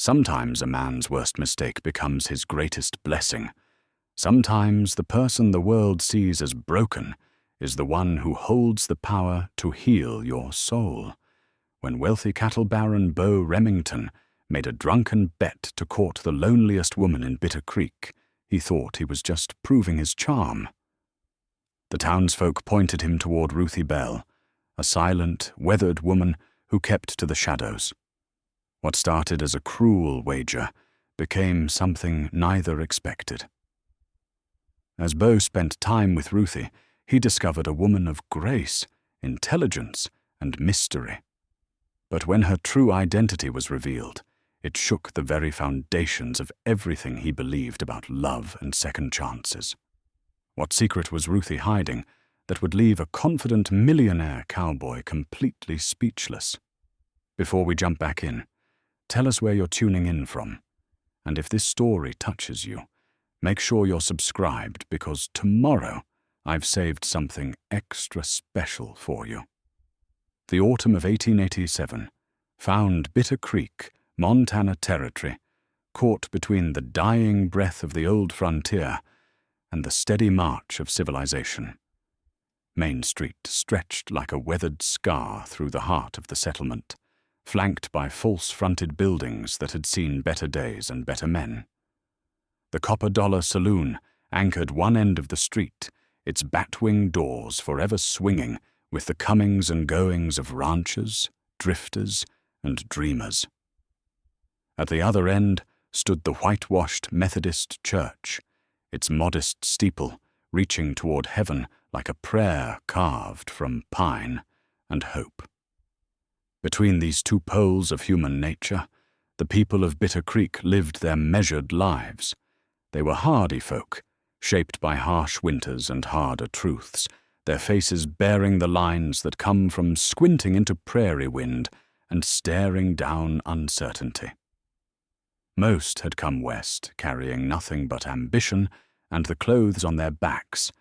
Sometimes a man's worst mistake becomes his greatest blessing. Sometimes the person the world sees as broken is the one who holds the power to heal your soul. When wealthy cattle baron Beau Remington made a drunken bet to court the loneliest woman in Bitter Creek, he thought he was just proving his charm. The townsfolk pointed him toward Ruthie Bell, a silent, weathered woman who kept to the shadows. What started as a cruel wager became something neither expected. As Beau spent time with Ruthie, he discovered a woman of grace, intelligence, and mystery. But when her true identity was revealed, it shook the very foundations of everything he believed about love and second chances. What secret was Ruthie hiding that would leave a confident millionaire cowboy completely speechless? Before we jump back in, tell us where you're tuning in from. And if this story touches you, make sure you're subscribed, because tomorrow I've saved something extra special for you. The autumn of 1887 found Bitter Creek, Montana Territory, caught between the dying breath of the old frontier and the steady march of civilization. Main Street stretched like a weathered scar through the heart of the settlement, flanked by false-fronted buildings that had seen better days and better men. The Copper Dollar Saloon anchored one end of the street, its batwing doors forever swinging with the comings and goings of ranchers, drifters, and dreamers. At the other end stood the whitewashed Methodist church, its modest steeple reaching toward heaven like a prayer carved from pine and hope. Between these two poles of human nature, the people of Bitter Creek lived their measured lives. They were hardy folk, shaped by harsh winters and harder truths, their faces bearing the lines that come from squinting into prairie wind and staring down uncertainty. Most had come west, carrying nothing but ambition and the clothes on their backs,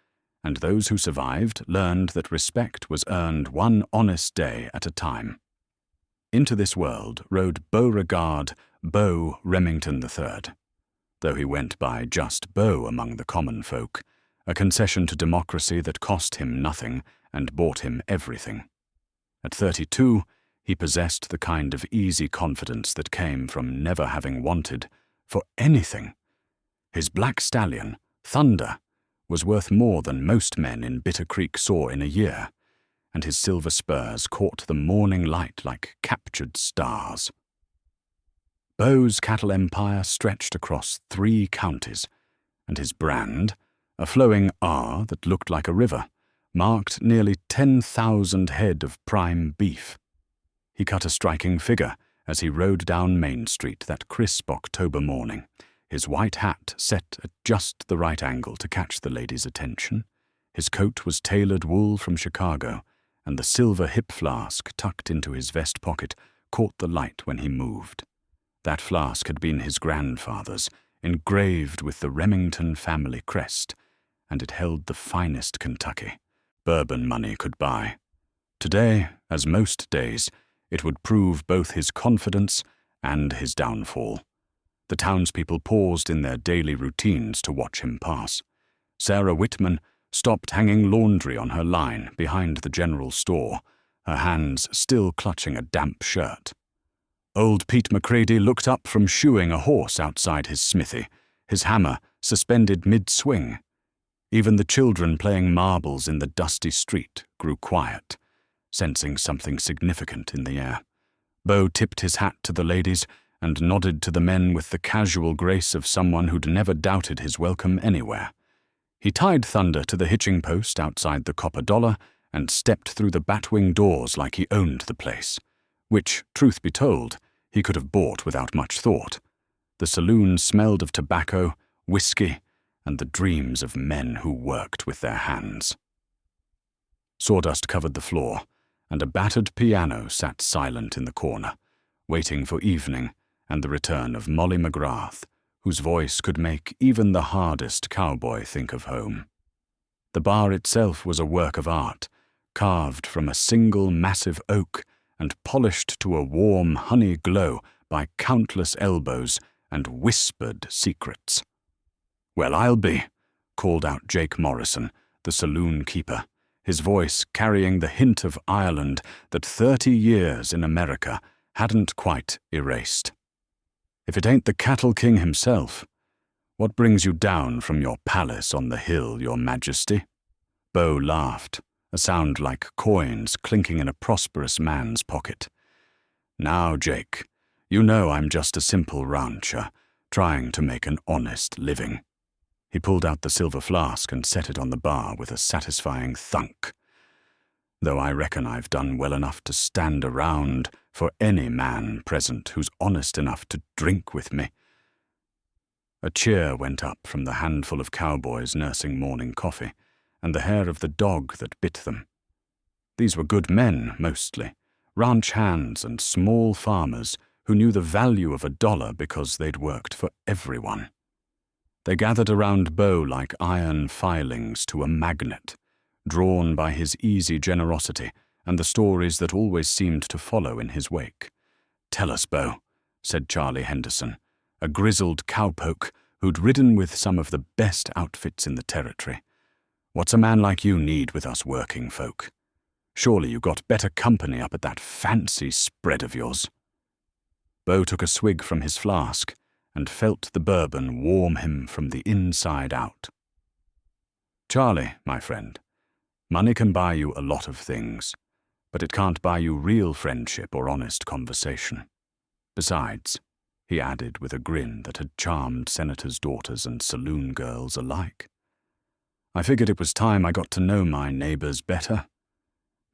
and those who survived learned that respect was earned one honest day at a time. Into this world rode Beauregard Beau Remington III, though he went by just Beau among the common folk, a concession to democracy that cost him nothing and bought him everything. At 32, he possessed the kind of easy confidence that came from never having wanted for anything. His black stallion, Thunder, was worth more than most men in Bitter Creek saw in a year, and his silver spurs caught the morning light like captured stars. Beau's cattle empire stretched across 3 counties, and his brand, a flowing R that looked like a river, marked nearly 10,000 head of prime beef. He cut a striking figure as he rode down Main Street that crisp October morning, his white hat set at just the right angle to catch the lady's attention. His coat was tailored wool from Chicago, and the silver hip flask tucked into his vest pocket caught the light when he moved. That flask had been his grandfather's, engraved with the Remington family crest, and it held the finest Kentucky bourbon money could buy. Today, as most days, it would prove both his confidence and his downfall. The townspeople paused in their daily routines to watch him pass. Sarah Whitman stopped hanging laundry on her line behind the general store, her hands still clutching a damp shirt. Old Pete McCready looked up from shoeing a horse outside his smithy, his hammer suspended mid-swing. Even the children playing marbles in the dusty street grew quiet, sensing something significant in the air. Beau tipped his hat to the ladies and nodded to the men with the casual grace of someone who'd never doubted his welcome anywhere. He tied Thunder to the hitching post outside the Copper Dollar and stepped through the batwing doors like he owned the place, which, truth be told, he could have bought without much thought. The saloon smelled of tobacco, whiskey, and the dreams of men who worked with their hands. Sawdust covered the floor, and a battered piano sat silent in the corner, waiting for evening and the return of Molly McGrath, whose voice could make even the hardest cowboy think of home. The bar itself was a work of art, carved from a single massive oak and polished to a warm honey glow by countless elbows and whispered secrets. "Well, I'll be," called out Jake Morrison, the saloon keeper, his voice carrying the hint of Ireland that 30 years in America hadn't quite erased. "If it ain't the Cattle King himself, what brings you down from your palace on the hill, your majesty?" Beau laughed, a sound like coins clinking in a prosperous man's pocket. "Now, Jake, you know I'm just a simple rancher, trying to make an honest living." He pulled out the silver flask and set it on the bar with a satisfying thunk. "Though I reckon I've done well enough to stand around for any man present who's honest enough to drink with me." A cheer went up from the handful of cowboys nursing morning coffee, and the hair of the dog that bit them. These were good men, mostly, ranch hands and small farmers who knew the value of $1 because they'd worked for everyone. They gathered around Beau like iron filings to a magnet, drawn by his easy generosity and the stories that always seemed to follow in his wake. "Tell us, Beau," said Charlie Henderson, a grizzled cowpoke who'd ridden with some of the best outfits in the territory. "What's a man like you need with us working folk? Surely you got better company up at that fancy spread of yours." Beau took a swig from his flask and felt the bourbon warm him from the inside out. "Charlie, my friend, money can buy you a lot of things, but it can't buy you real friendship or honest conversation. Besides," he added with a grin that had charmed senators' daughters and saloon girls alike, "I figured it was time I got to know my neighbors better.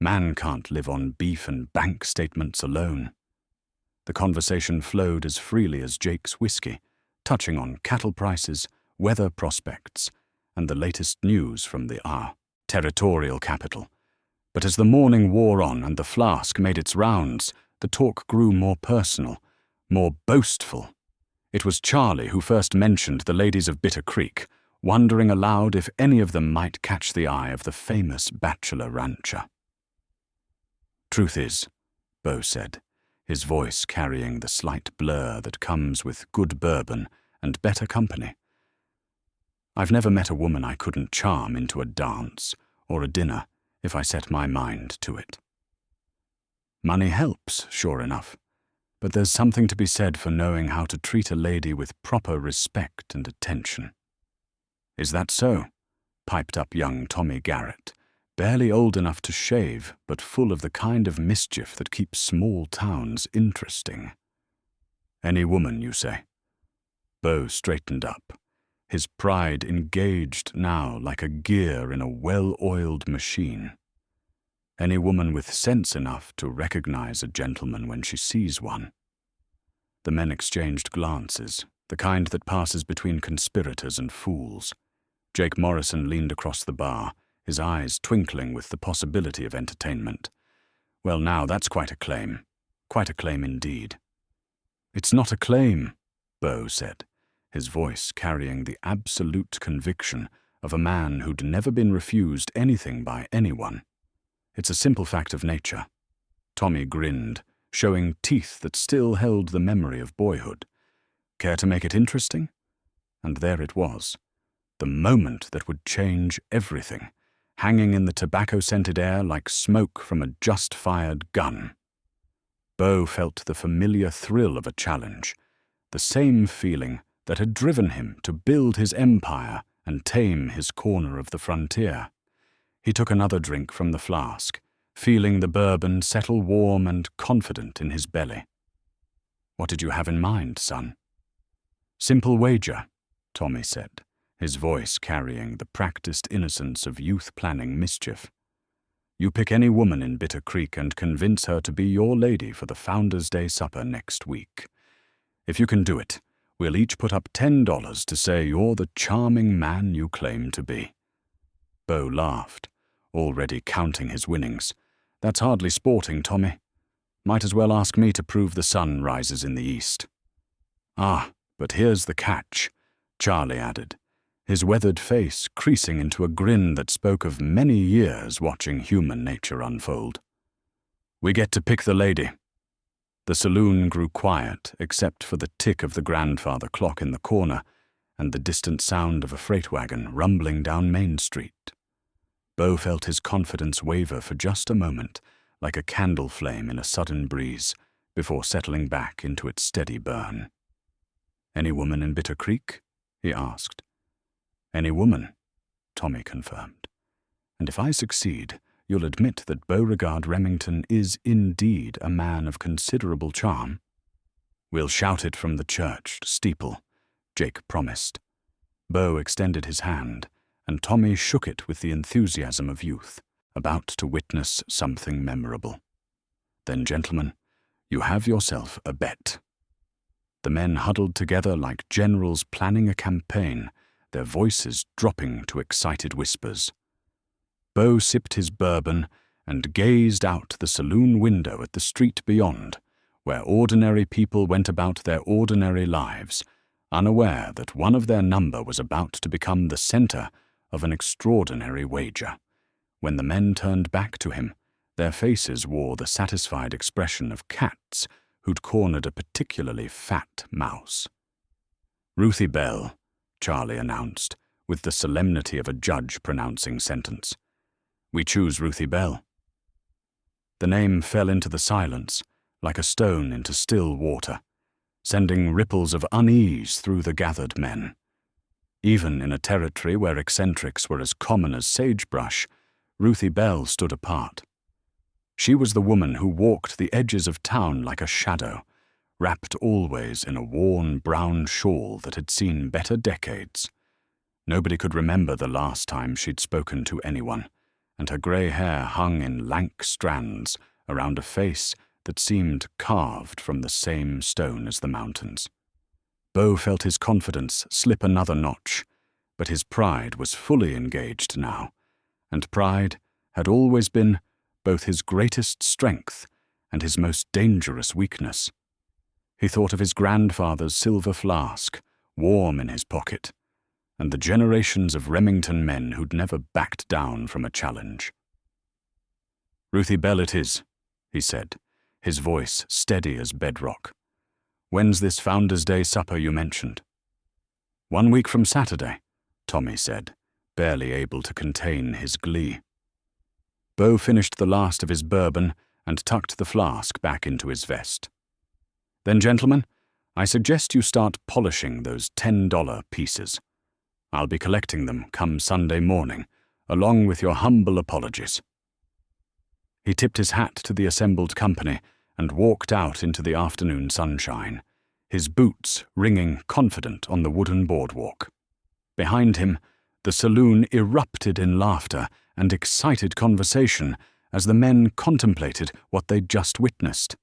Man can't live on beef and bank statements alone." The conversation flowed as freely as Jake's whiskey, touching on cattle prices, weather prospects, and the latest news from the territorial capital. But as the morning wore on and the flask made its rounds, the talk grew more personal, more boastful. It was Charlie who first mentioned the ladies of Bitter Creek, wondering aloud if any of them might catch the eye of the famous bachelor rancher. "Truth is," Beau said, his voice carrying the slight blur that comes with good bourbon and better company, "I've never met a woman I couldn't charm into a dance or a dinner if I set my mind to it. Money helps, sure enough, but there's something to be said for knowing how to treat a lady with proper respect and attention." "Is that so?" piped up young Tommy Garrett, barely old enough to shave, but full of the kind of mischief that keeps small towns interesting. "Any woman, you say?" Beau straightened up, his pride engaged now like a gear in a well-oiled machine. "Any woman with sense enough to recognize a gentleman when she sees one." The men exchanged glances, the kind that passes between conspirators and fools. Jake Morrison leaned across the bar, his eyes twinkling with the possibility of entertainment. "Well, now, that's quite a claim indeed." "It's not a claim," Beau said, his voice carrying the absolute conviction of a man who'd never been refused anything by anyone. "It's a simple fact of nature." Tommy grinned, showing teeth that still held the memory of boyhood. "Care to make it interesting?" And there it was, the moment that would change everything, hanging in the tobacco-scented air like smoke from a just-fired gun. Beau felt the familiar thrill of a challenge, the same feeling that had driven him to build his empire and tame his corner of the frontier. He took another drink from the flask, feeling the bourbon settle warm and confident in his belly. "What did you have in mind, son?" "Simple wager," Tommy said, his voice carrying the practiced innocence of youth-planning mischief. "You pick any woman in Bitter Creek and convince her to be your lady for the Founders' Day supper next week. If you can do it, we'll each put up $10 to say you're the charming man you claim to be." Beau laughed, already counting his winnings. "That's hardly sporting, Tommy. Might as well ask me to prove the sun rises in the east." "Ah, but here's the catch," Charlie added, his weathered face creasing into a grin that spoke of many years watching human nature unfold. "We get to pick the lady." The saloon grew quiet except for the tick of the grandfather clock in the corner and the distant sound of a freight wagon rumbling down Main Street. Beau felt his confidence waver for just a moment, like a candle flame in a sudden breeze, before settling back into its steady burn. "Any woman in Bitter Creek?" he asked. "Any woman," Tommy confirmed. "And if I succeed, you'll admit that Beauregard Remington is indeed a man of considerable charm." "We'll shout it from the church steeple," Jake promised. Beau extended his hand, and Tommy shook it with the enthusiasm of youth, about to witness something memorable. "Then, gentlemen, you have yourself a bet." The men huddled together like generals planning a campaign, their voices dropping to excited whispers. Beau sipped his bourbon and gazed out the saloon window at the street beyond, where ordinary people went about their ordinary lives, unaware that one of their number was about to become the center of an extraordinary wager. When the men turned back to him, their faces wore the satisfied expression of cats who'd cornered a particularly fat mouse. "Ruthie Bell," Charlie announced, with the solemnity of a judge pronouncing sentence. "We choose Ruthie Bell." The name fell into the silence, like a stone into still water, sending ripples of unease through the gathered men. Even in a territory where eccentrics were as common as sagebrush, Ruthie Bell stood apart. She was the woman who walked the edges of town like a shadow, wrapped always in a worn brown shawl that had seen better decades. Nobody could remember the last time she'd spoken to anyone, and her grey hair hung in lank strands around a face that seemed carved from the same stone as the mountains. Beau felt his confidence slip another notch, but his pride was fully engaged now, and pride had always been both his greatest strength and his most dangerous weakness. He thought of his grandfather's silver flask, warm in his pocket, and the generations of Remington men who'd never backed down from a challenge. "Ruthie Bell it is," he said, his voice steady as bedrock. "When's this Founder's Day supper you mentioned?" "1 week from Saturday," Tommy said, barely able to contain his glee. Beau finished the last of his bourbon and tucked the flask back into his vest. "Then, gentlemen, I suggest you start polishing those $10 pieces. I'll be collecting them come Sunday morning, along with your humble apologies." He tipped his hat to the assembled company and walked out into the afternoon sunshine, his boots ringing confident on the wooden boardwalk. Behind him, the saloon erupted in laughter and excited conversation as the men contemplated what they'd just witnessed.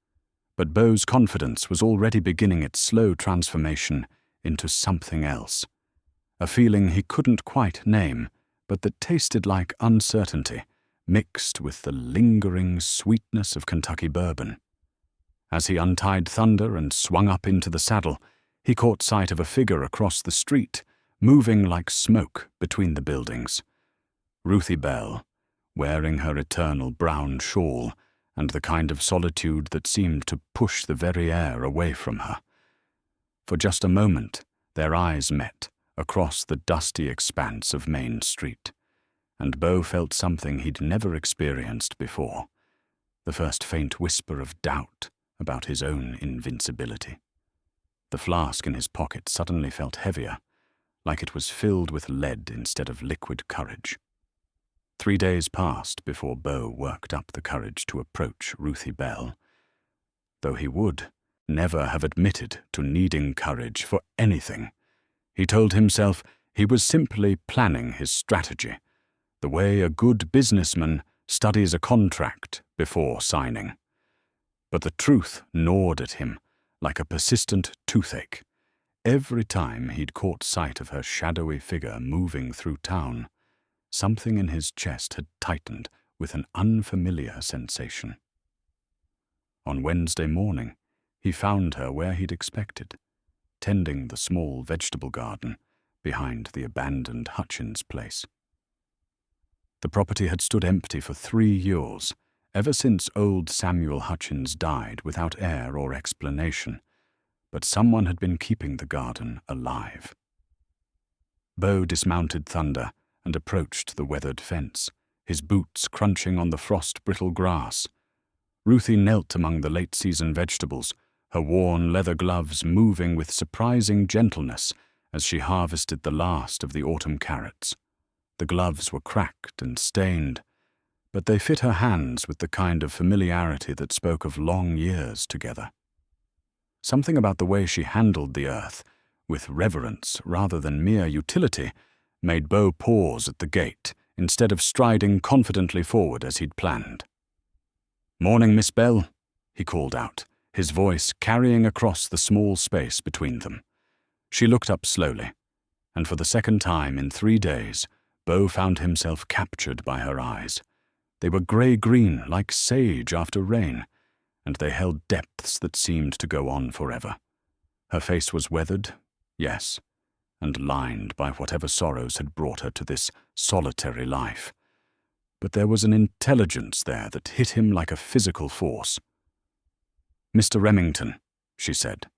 But Beau's confidence was already beginning its slow transformation into something else, a feeling he couldn't quite name, but that tasted like uncertainty, mixed with the lingering sweetness of Kentucky bourbon. As he untied Thunder and swung up into the saddle, he caught sight of a figure across the street, moving like smoke between the buildings. Ruthie Bell, wearing her eternal brown shawl, and the kind of solitude that seemed to push the very air away from her. For just a moment, their eyes met across the dusty expanse of Main Street, and Beau felt something he'd never experienced before, the first faint whisper of doubt about his own invincibility. The flask in his pocket suddenly felt heavier, like it was filled with lead instead of liquid courage. 3 days passed before Beau worked up the courage to approach Ruthie Bell, though he would never have admitted to needing courage for anything. He told himself he was simply planning his strategy, the way a good businessman studies a contract before signing. But the truth gnawed at him like a persistent toothache. Every time he'd caught sight of her shadowy figure moving through town, something in his chest had tightened with an unfamiliar sensation. On Wednesday morning, he found her where he'd expected, tending the small vegetable garden behind the abandoned Hutchins place. The property had stood empty for 3 years, ever since old Samuel Hutchins died without heir or explanation, but someone had been keeping the garden alive. Beau dismounted Thunder and approached the weathered fence, his boots crunching on the frost-brittle grass. Ruthie knelt among the late-season vegetables, her worn leather gloves moving with surprising gentleness as she harvested the last of the autumn carrots. The gloves were cracked and stained, but they fit her hands with the kind of familiarity that spoke of long years together. Something about the way she handled the earth, with reverence rather than mere utility, made Beau pause at the gate instead of striding confidently forward as he'd planned. "Morning, Miss Bell," he called out, his voice carrying across the small space between them. She looked up slowly, and for the second time in 3 days, Beau found himself captured by her eyes. They were grey-green like sage after rain, and they held depths that seemed to go on forever. Her face was weathered, yes, and lined by whatever sorrows had brought her to this solitary life. But there was an intelligence there that hit him like a physical force. "Mr. Remington," she said,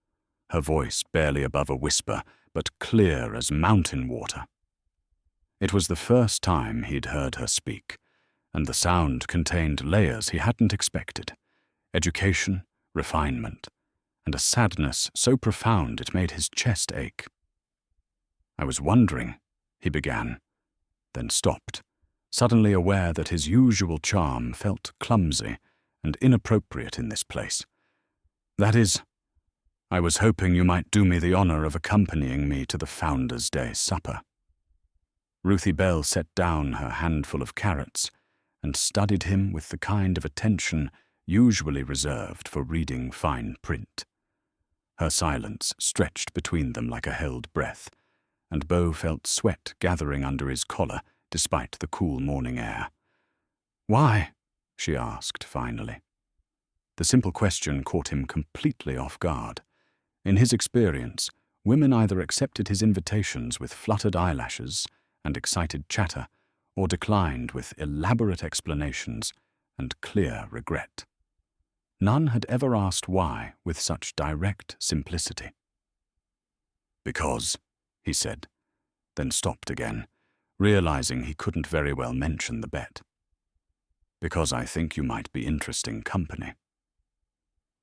her voice barely above a whisper, but clear as mountain water. It was the first time he'd heard her speak, and the sound contained layers he hadn't expected: education, refinement, and a sadness so profound it made his chest ache. "I was wondering," he began, then stopped, suddenly aware that his usual charm felt clumsy and inappropriate in this place. "That is, I was hoping you might do me the honor of accompanying me to the Founder's Day supper." Ruthie Bell set down her handful of carrots and studied him with the kind of attention usually reserved for reading fine print. Her silence stretched between them like a held breath, and Beau felt sweat gathering under his collar despite the cool morning air. "Why?" she asked finally. The simple question caught him completely off guard. In his experience, women either accepted his invitations with fluttered eyelashes and excited chatter, or declined with elaborate explanations and clear regret. None had ever asked why with such direct simplicity. "Because," he said, then stopped again, realizing he couldn't very well mention the bet. "Because I think you might be interesting company."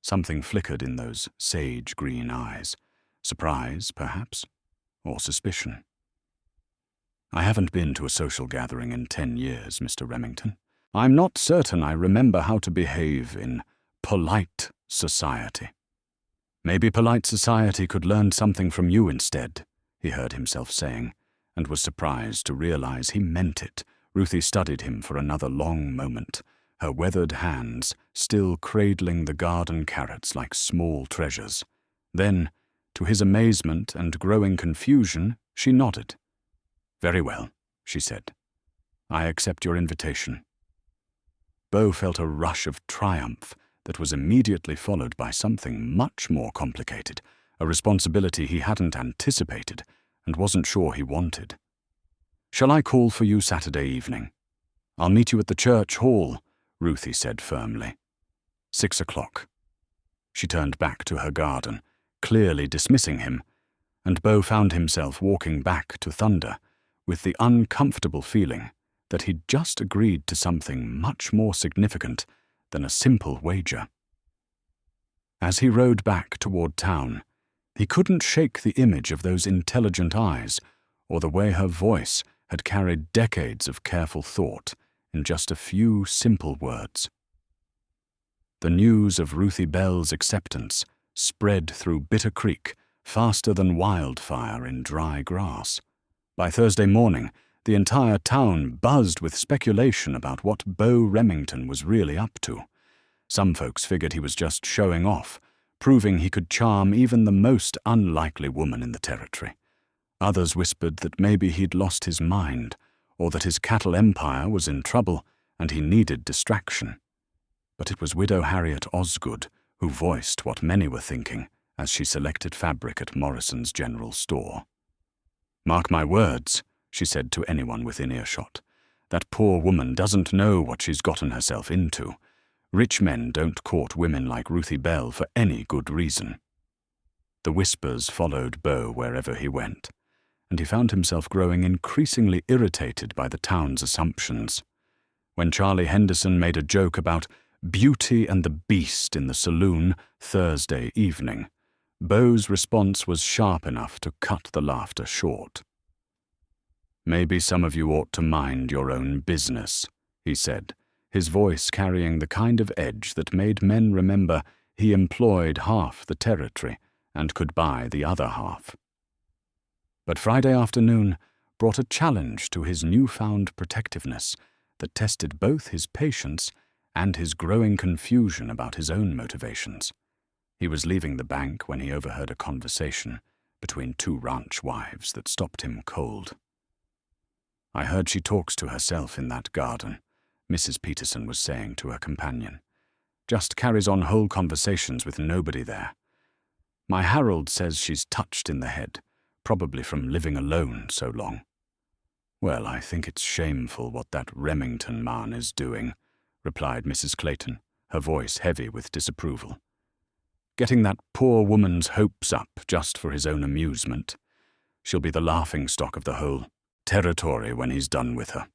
Something flickered in those sage-green eyes. Surprise, perhaps, or suspicion. "I haven't been to a social gathering in 10 years, Mr. Remington. I'm not certain I remember how to behave in polite society." "Maybe polite society could learn something from you instead," he heard himself saying, and was surprised to realize he meant it. Ruthie studied him for another long moment, her weathered hands still cradling the garden carrots like small treasures. Then, to his amazement and growing confusion, she nodded. "Very well," she said. "I accept your invitation." Beau felt a rush of triumph that was immediately followed by something much more complicated, a responsibility he hadn't anticipated and wasn't sure he wanted. "Shall I call for you Saturday evening?" "I'll meet you at the church hall," Ruthie said firmly. 6 o'clock. She turned back to her garden, clearly dismissing him, and Beau found himself walking back to Thunder with the uncomfortable feeling that he'd just agreed to something much more significant than a simple wager. As he rode back toward town, he couldn't shake the image of those intelligent eyes or the way her voice had carried decades of careful thought in just a few simple words. The news of Ruthie Bell's acceptance spread through Bitter Creek faster than wildfire in dry grass. By Thursday morning, the entire town buzzed with speculation about what Beau Remington was really up to. Some folks figured he was just showing off, proving he could charm even the most unlikely woman in the territory. Others whispered that maybe he'd lost his mind, or that his cattle empire was in trouble and he needed distraction. But it was Widow Harriet Osgood who voiced what many were thinking as she selected fabric at Morrison's general store. "Mark my words," she said to anyone within earshot, "that poor woman doesn't know what she's gotten herself into. Rich men don't court women like Ruthie Bell for any good reason. The whispers followed Beau wherever he went, and he found himself growing increasingly irritated by the town's assumptions. When Charlie Henderson made a joke about Beauty and the Beast in the saloon Thursday evening, Beau's response was sharp enough to cut the laughter short. "Maybe some of you ought to mind your own business," he said, his voice carrying the kind of edge that made men remember he employed half the territory and could buy the other half. But Friday afternoon brought a challenge to his newfound protectiveness that tested both his patience and his growing confusion about his own motivations. He was leaving the bank when he overheard a conversation between two ranch wives that stopped him cold. "I heard she talks to herself in that garden," Mrs. Peterson was saying to her companion. "Just carries on whole conversations with nobody there. My Harold says she's touched in the head, probably from living alone so long." "Well, I think it's shameful what that Remington man is doing," replied Mrs. Clayton, her voice heavy with disapproval. "Getting that poor woman's hopes up just for his own amusement. She'll be the laughingstock of the whole territory when he's done with her."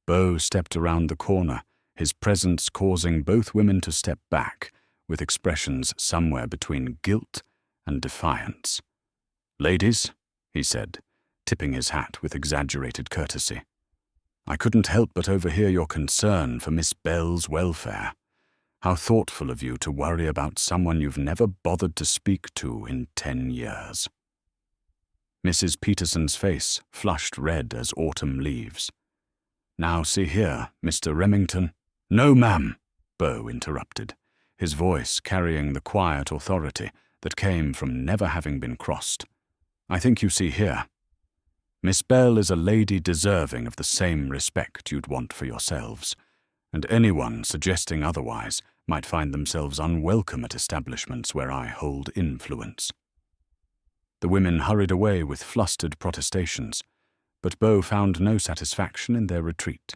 Beau stepped around the corner, his presence causing both women to step back, with expressions somewhere between guilt and defiance. "Ladies," he said, tipping his hat with exaggerated courtesy, "I couldn't help but overhear your concern for Miss Bell's welfare. How thoughtful of you to worry about someone you've never bothered to speak to in 10 years. Mrs. Peterson's face flushed red as autumn leaves. "Now see here, Mr. Remington—" "No, ma'am," Beau interrupted, his voice carrying the quiet authority that came from never having been crossed. "I think you see here. Miss Bell is a lady deserving of the same respect you'd want for yourselves, and anyone suggesting otherwise might find themselves unwelcome at establishments where I hold influence." The women hurried away with flustered protestations, but Beau found no satisfaction in their retreat.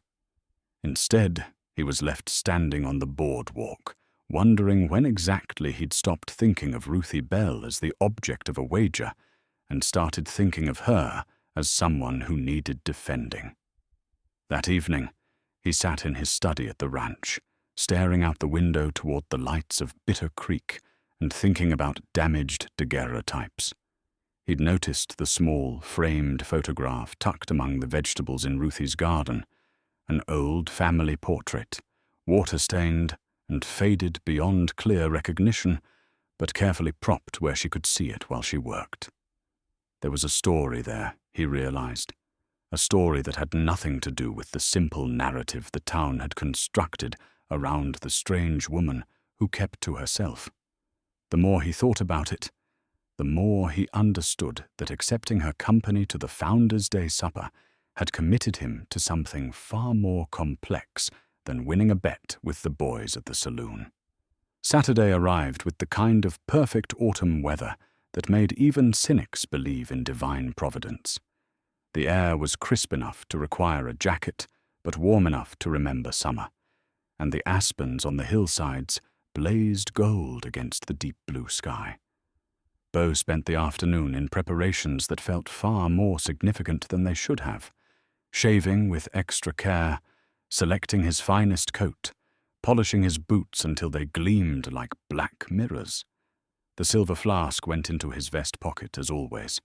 Instead, he was left standing on the boardwalk, wondering when exactly he'd stopped thinking of Ruthie Bell as the object of a wager and started thinking of her as someone who needed defending. That evening, he sat in his study at the ranch, staring out the window toward the lights of Bitter Creek and thinking about damaged daguerreotypes. He'd noticed the small, framed photograph tucked among the vegetables in Ruthie's garden, an old family portrait, water-stained and faded beyond clear recognition, but carefully propped where she could see it while she worked. There was a story there, he realized, a story that had nothing to do with the simple narrative the town had constructed around the strange woman who kept to herself. The more he thought about it, the more he understood that accepting her company to the Founders' Day supper had committed him to something far more complex than winning a bet with the boys at the saloon. Saturday arrived with the kind of perfect autumn weather that made even cynics believe in divine providence. The air was crisp enough to require a jacket, but warm enough to remember summer, and the aspens on the hillsides blazed gold against the deep blue sky. Beau spent the afternoon in preparations that felt far more significant than they should have, shaving with extra care, selecting his finest coat, polishing his boots until they gleamed like black mirrors. The silver flask went into his vest pocket as always,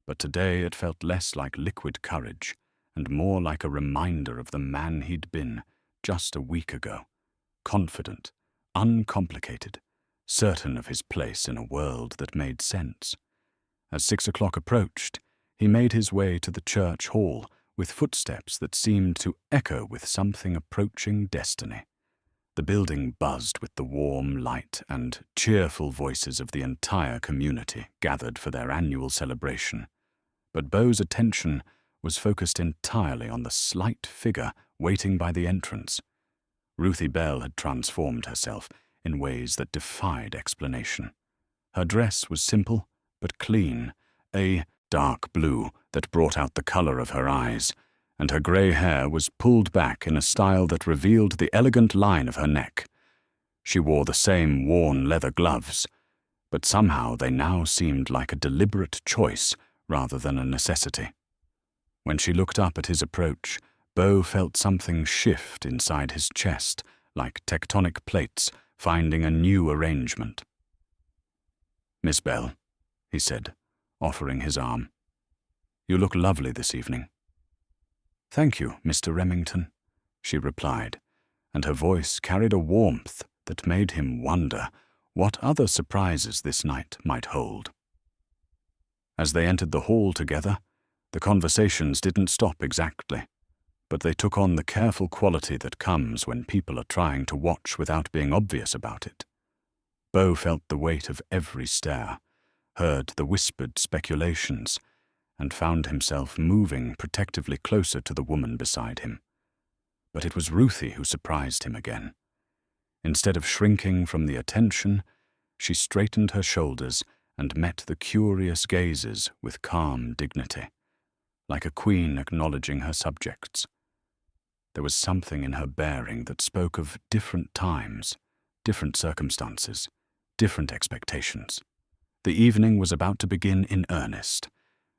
but today it felt less like liquid courage and more like a reminder of the man he'd been just a week ago, confident, uncomplicated, certain of his place in a world that made sense. As 6 o'clock approached, he made his way to the church hall with footsteps that seemed to echo with something approaching destiny. The building buzzed with the warm light and cheerful voices of the entire community gathered for their annual celebration, but Beau's attention was focused entirely on the slight figure waiting by the entrance. Ruthie Bell had transformed herself in ways that defied explanation. Her dress was simple but clean, a dark blue that brought out the color of her eyes, and her grey hair was pulled back in a style that revealed the elegant line of her neck, She wore the same worn leather gloves, but somehow they now seemed like a deliberate choice rather than a necessity. When she looked up at his approach, Beau felt something shift inside his chest, like tectonic plates finding a new arrangement. "Miss Bell," he said, offering his arm. "You look lovely this evening." "Thank you, Mr. Remington," she replied, and her voice carried a warmth that made him wonder what other surprises this night might hold. As they entered the hall together, the conversations didn't stop exactly, but they took on the careful quality that comes when people are trying to watch without being obvious about it. Beau felt the weight of every stare, heard the whispered speculations, and found himself moving protectively closer to the woman beside him. But it was Ruthie who surprised him again. Instead of shrinking from the attention, she straightened her shoulders and met the curious gazes with calm dignity, like a queen acknowledging her subjects. There was something in her bearing that spoke of different times, different circumstances, different expectations. The evening was about to begin in earnest,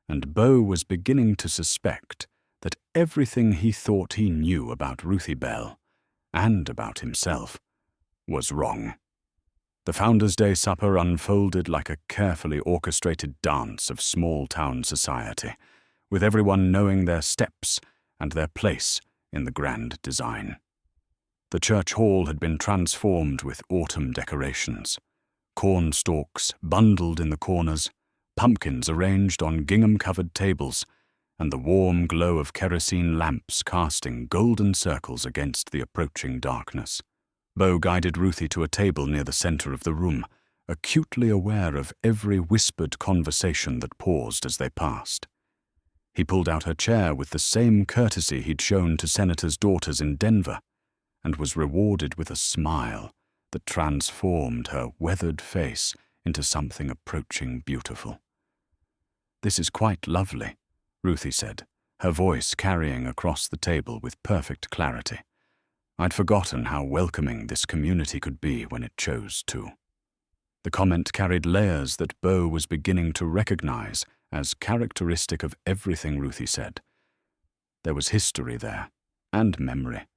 and Beau was beginning to suspect that everything he thought he knew about Ruthie Bell, and about himself, was wrong. The Founders' Day supper unfolded like a carefully orchestrated dance of small-town society, with everyone knowing their steps and their place in the grand design. The church hall had been transformed with autumn decorations, corn stalks bundled in the corners, pumpkins arranged on gingham-covered tables, and the warm glow of kerosene lamps casting golden circles against the approaching darkness. Beau guided Ruthie to a table near the center of the room, acutely aware of every whispered conversation that paused as they passed. He pulled out her chair with the same courtesy he'd shown to senators' daughters in Denver, and was rewarded with a smile that transformed her weathered face into something approaching beautiful. "This is quite lovely," Ruthie said, her voice carrying across the table with perfect clarity. I'd forgotten how welcoming this community could be when it chose to. The comment carried layers that Beau was beginning to recognize as characteristic of everything Ruthie said. There was history there, and memory,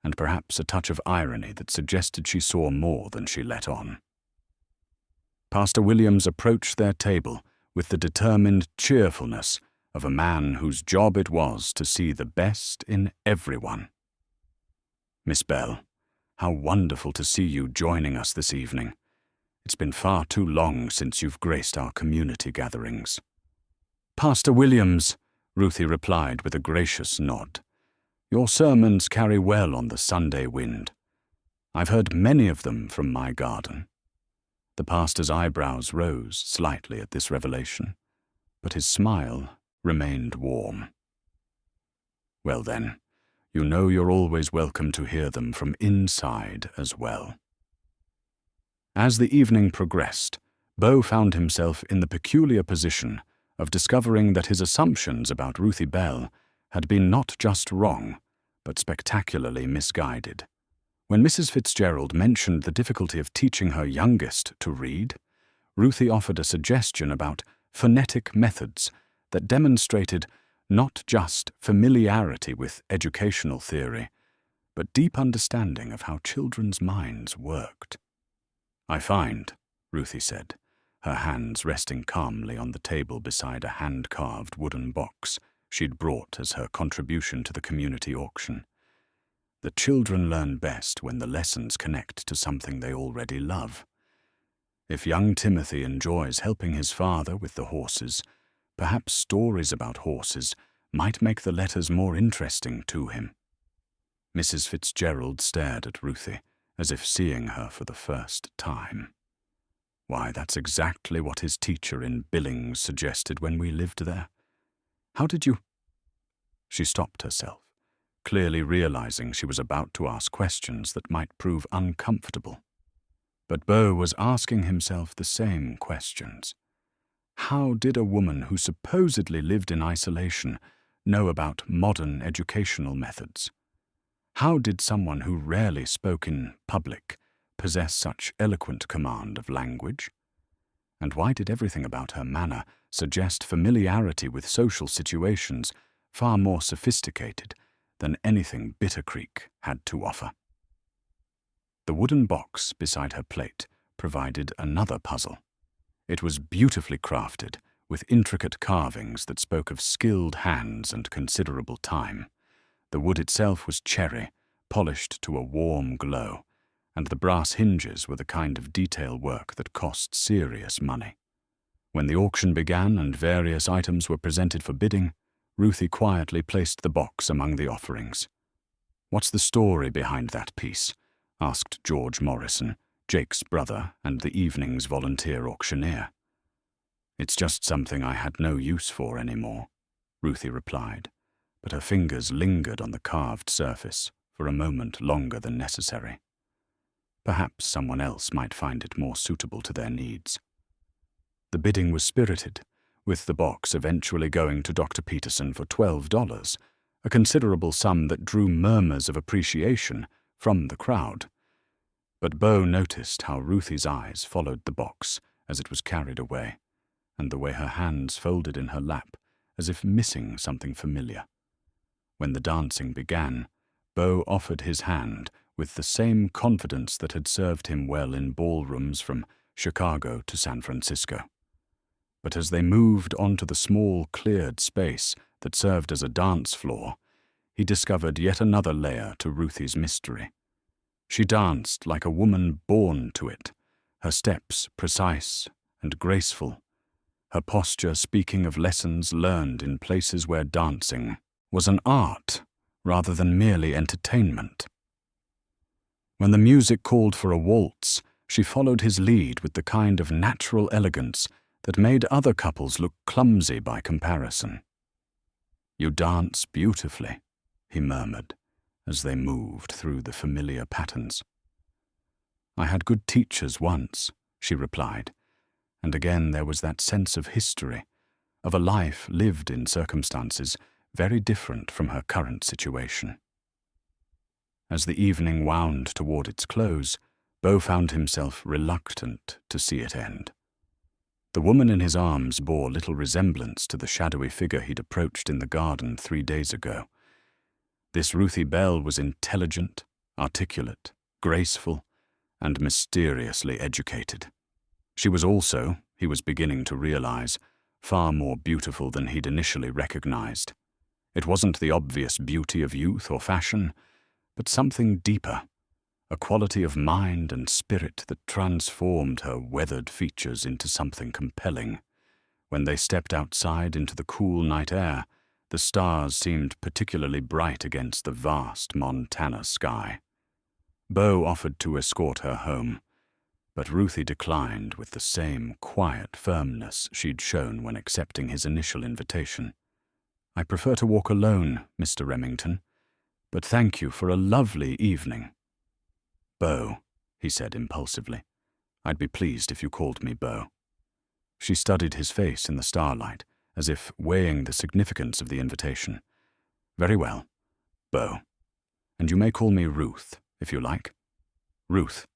and perhaps a touch of irony that suggested she saw more than she let on. Pastor Williams approached their table with the determined cheerfulness of a man whose job it was to see the best in everyone. "Miss Bell, how wonderful to see you joining us this evening. It's been far too long since you've graced our community gatherings." "Pastor Williams," Ruthie replied with a gracious nod, "your sermons carry well on the Sunday wind. I've heard many of them from my garden." The pastor's eyebrows rose slightly at this revelation, but his smile remained warm. "Well then, you know you're always welcome to hear them from inside as well." As the evening progressed, Beau found himself in the peculiar position of discovering that his assumptions about Ruthie Bell had been not just wrong, but spectacularly misguided. When Mrs. Fitzgerald mentioned the difficulty of teaching her youngest to read, Ruthie offered a suggestion about phonetic methods that demonstrated not just familiarity with educational theory, but deep understanding of how children's minds worked. "I find," Ruthie said, her hands resting calmly on the table beside a hand-carved wooden box she'd brought as her contribution to the community auction, "the children learn best when the lessons connect to something they already love. If young Timothy enjoys helping his father with the horses, perhaps stories about horses might make the letters more interesting to him." Mrs. Fitzgerald stared at Ruthie, as if seeing her for the first time. "Why, that's exactly what his teacher in Billings suggested when we lived there. How did you—" She stopped herself, clearly realizing she was about to ask questions that might prove uncomfortable. But Beau was asking himself the same questions. How did a woman who supposedly lived in isolation know about modern educational methods? How did someone who rarely spoke in public possess such eloquent command of language? And why did everything about her manner suggest familiarity with social situations far more sophisticated than anything Bitter Creek had to offer? The wooden box beside her plate provided another puzzle. It was beautifully crafted, with intricate carvings that spoke of skilled hands and considerable time. The wood itself was cherry, polished to a warm glow, and the brass hinges were the kind of detail work that cost serious money. When the auction began and various items were presented for bidding, Ruthie quietly placed the box among the offerings. "What's the story behind that piece?" asked George Morrison, Jake's brother and the evening's volunteer auctioneer. "It's just something I had no use for anymore," Ruthie replied, but her fingers lingered on the carved surface for a moment longer than necessary. Perhaps someone else might find it more suitable to their needs. The bidding was spirited, with the box eventually going to Dr. Peterson for $12, a considerable sum that drew murmurs of appreciation from the crowd. But Beau noticed how Ruthie's eyes followed the box as it was carried away, and the way her hands folded in her lap as if missing something familiar. When the dancing began, Beau offered his hand with the same confidence that had served him well in ballrooms from Chicago to San Francisco. But as they moved onto the small cleared space that served as a dance floor, he discovered yet another layer to Ruthie's mystery. She danced like a woman born to it, her steps precise and graceful, her posture speaking of lessons learned in places where dancing was an art rather than merely entertainment. When the music called for a waltz, she followed his lead with the kind of natural elegance that made other couples look clumsy by comparison. "You dance beautifully," he murmured, as they moved through the familiar patterns. "I had good teachers once," she replied, and again there was that sense of history, of a life lived in circumstances very different from her current situation. As the evening wound toward its close, Beau found himself reluctant to see it end. The woman in his arms bore little resemblance to the shadowy figure he'd approached in the garden 3 days ago. This Ruthie Bell was intelligent, articulate, graceful, and mysteriously educated. She was also, he was beginning to realize, far more beautiful than he'd initially recognized. It wasn't the obvious beauty of youth or fashion, but something deeper, a quality of mind and spirit that transformed her weathered features into something compelling. When they stepped outside into the cool night air, the stars seemed particularly bright against the vast Montana sky. Beau offered to escort her home, but Ruthie declined with the same quiet firmness she'd shown when accepting his initial invitation. "I prefer to walk alone, Mr. Remington, but thank you for a lovely evening." "Beau," he said impulsively. "I'd be pleased if you called me Beau." She studied his face in the starlight, as if weighing the significance of the invitation. "Very well, Beau. And you may call me Ruth, if you like." Ruth.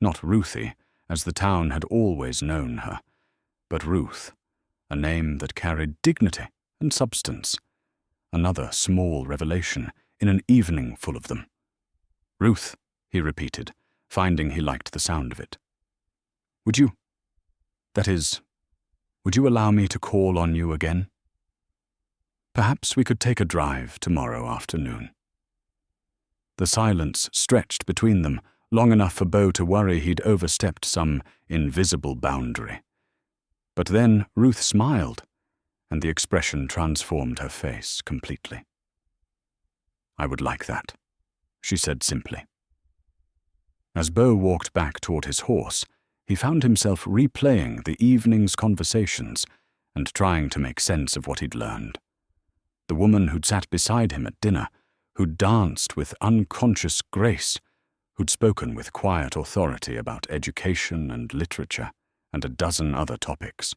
Not Ruthie, as the town had always known her, but Ruth, a name that carried dignity and substance. Another small revelation in an evening full of them. "Ruth," he repeated, finding he liked the sound of it. Would you allow me to call on you again? Perhaps we could take a drive tomorrow afternoon." The silence stretched between them, long enough for Beau to worry he'd overstepped some invisible boundary. But then Ruth smiled, and the expression transformed her face completely. "I would like that," she said simply. As Beau walked back toward his horse, he found himself replaying the evening's conversations and trying to make sense of what he'd learned. The woman who'd sat beside him at dinner, who'd danced with unconscious grace, who'd spoken with quiet authority about education and literature and a dozen other topics.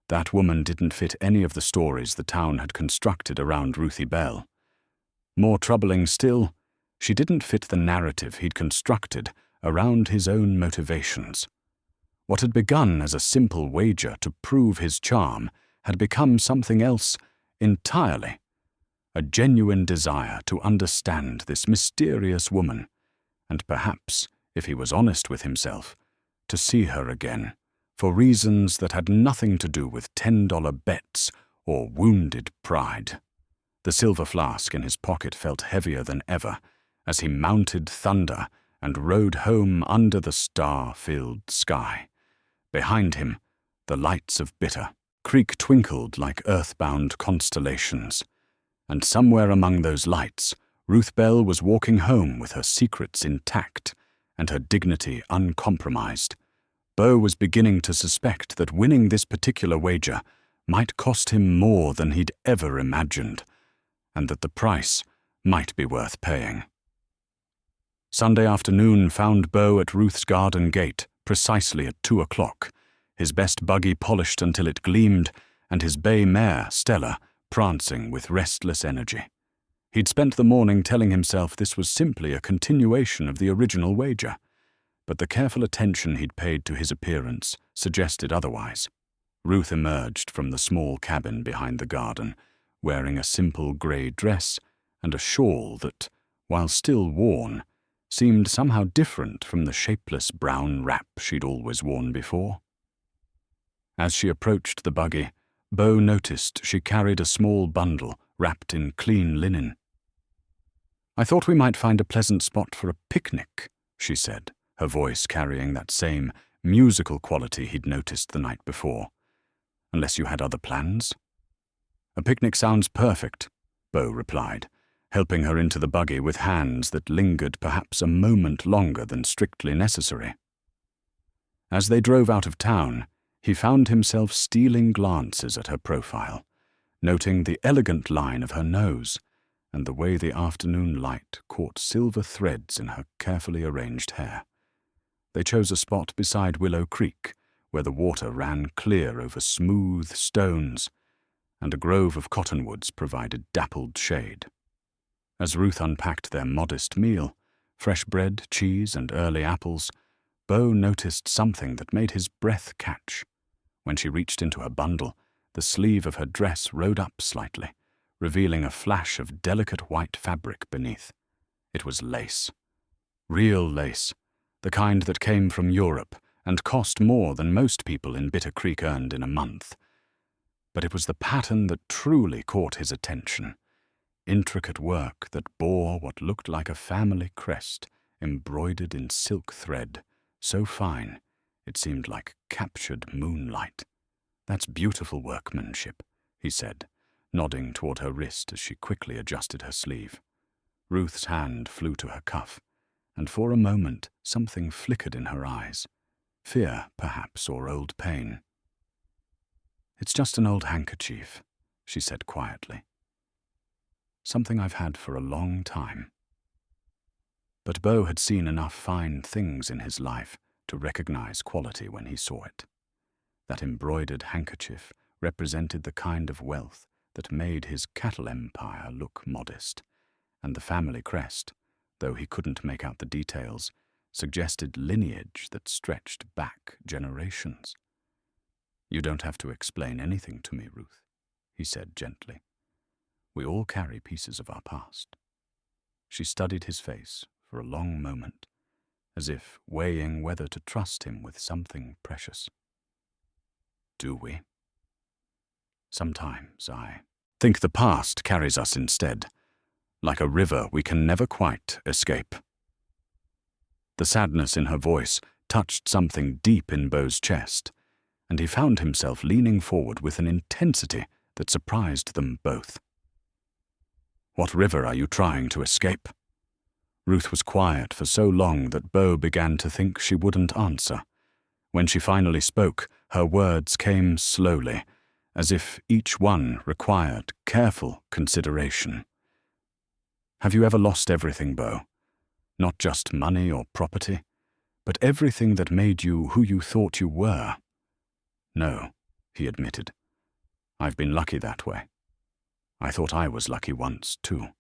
That woman didn't fit any of the stories the town had constructed around Ruthie Bell. More troubling still, she didn't fit the narrative he'd constructed around his own motivations. What had begun as a simple wager to prove his charm had become something else entirely, a genuine desire to understand this mysterious woman, and perhaps, if he was honest with himself, to see her again, for reasons that had nothing to do with $10 bets or wounded pride. The silver flask in his pocket felt heavier than ever as he mounted Thunder and rode home under the star-filled sky. Behind him, the lights of Bitter Creek twinkled like earthbound constellations, and somewhere among those lights, Ruth Bell was walking home with her secrets intact and her dignity uncompromised. Beau was beginning to suspect that winning this particular wager might cost him more than he'd ever imagined, and that the price might be worth paying. Sunday afternoon found Beau at Ruth's garden gate precisely at 2 o'clock, his best buggy polished until it gleamed, and his bay mare, Stella, prancing with restless energy. He'd spent the morning telling himself this was simply a continuation of the original wager, but the careful attention he'd paid to his appearance suggested otherwise. Ruth emerged from the small cabin behind the garden, wearing a simple grey dress and a shawl that, while still worn, seemed somehow different from the shapeless brown wrap she'd always worn before. As she approached the buggy, Beau noticed she carried a small bundle wrapped in clean linen. "I thought we might find a pleasant spot for a picnic," she said, her voice carrying that same musical quality he'd noticed the night before. "Unless you had other plans?" "A picnic sounds perfect," Beau replied, helping her into the buggy with hands that lingered perhaps a moment longer than strictly necessary. As they drove out of town, he found himself stealing glances at her profile, noting the elegant line of her nose and the way the afternoon light caught silver threads in her carefully arranged hair. They chose a spot beside Willow Creek, where the water ran clear over smooth stones, and a grove of cottonwoods provided dappled shade. As Ruth unpacked their modest meal, fresh bread, cheese, and early apples, Beau noticed something that made his breath catch. When she reached into her bundle, the sleeve of her dress rode up slightly, revealing a flash of delicate white fabric beneath. It was lace. Real lace, the kind that came from Europe and cost more than most people in Bitter Creek earned in a month. But it was the pattern that truly caught his attention. Intricate work that bore what looked like a family crest embroidered in silk thread, so fine it seemed like captured moonlight. "That's beautiful workmanship," he said, nodding toward her wrist as she quickly adjusted her sleeve. Ruth's hand flew to her cuff, and for a moment something flickered in her eyes. Fear, perhaps, or old pain. "It's just an old handkerchief," she said quietly. "Something I've had for a long time." But Beau had seen enough fine things in his life to recognize quality when he saw it. That embroidered handkerchief represented the kind of wealth that made his cattle empire look modest, and the family crest, though he couldn't make out the details, suggested lineage that stretched back generations. "You don't have to explain anything to me, Ruth," he said gently. "We all carry pieces of our past." She studied his face for a long moment, as if weighing whether to trust him with something precious. "Do we?" "Sometimes I think the past carries us instead, like a river we can never quite escape." The sadness in her voice touched something deep in Beau's chest, and he found himself leaning forward with an intensity that surprised them both. "What river are you trying to escape?" Ruth was quiet for so long that Beau began to think she wouldn't answer. When she finally spoke, her words came slowly, as if each one required careful consideration. "Have you ever lost everything, Beau? Not just money or property, but everything that made you who you thought you were?" "No," he admitted. "I've been lucky that way. I thought I was lucky once, too."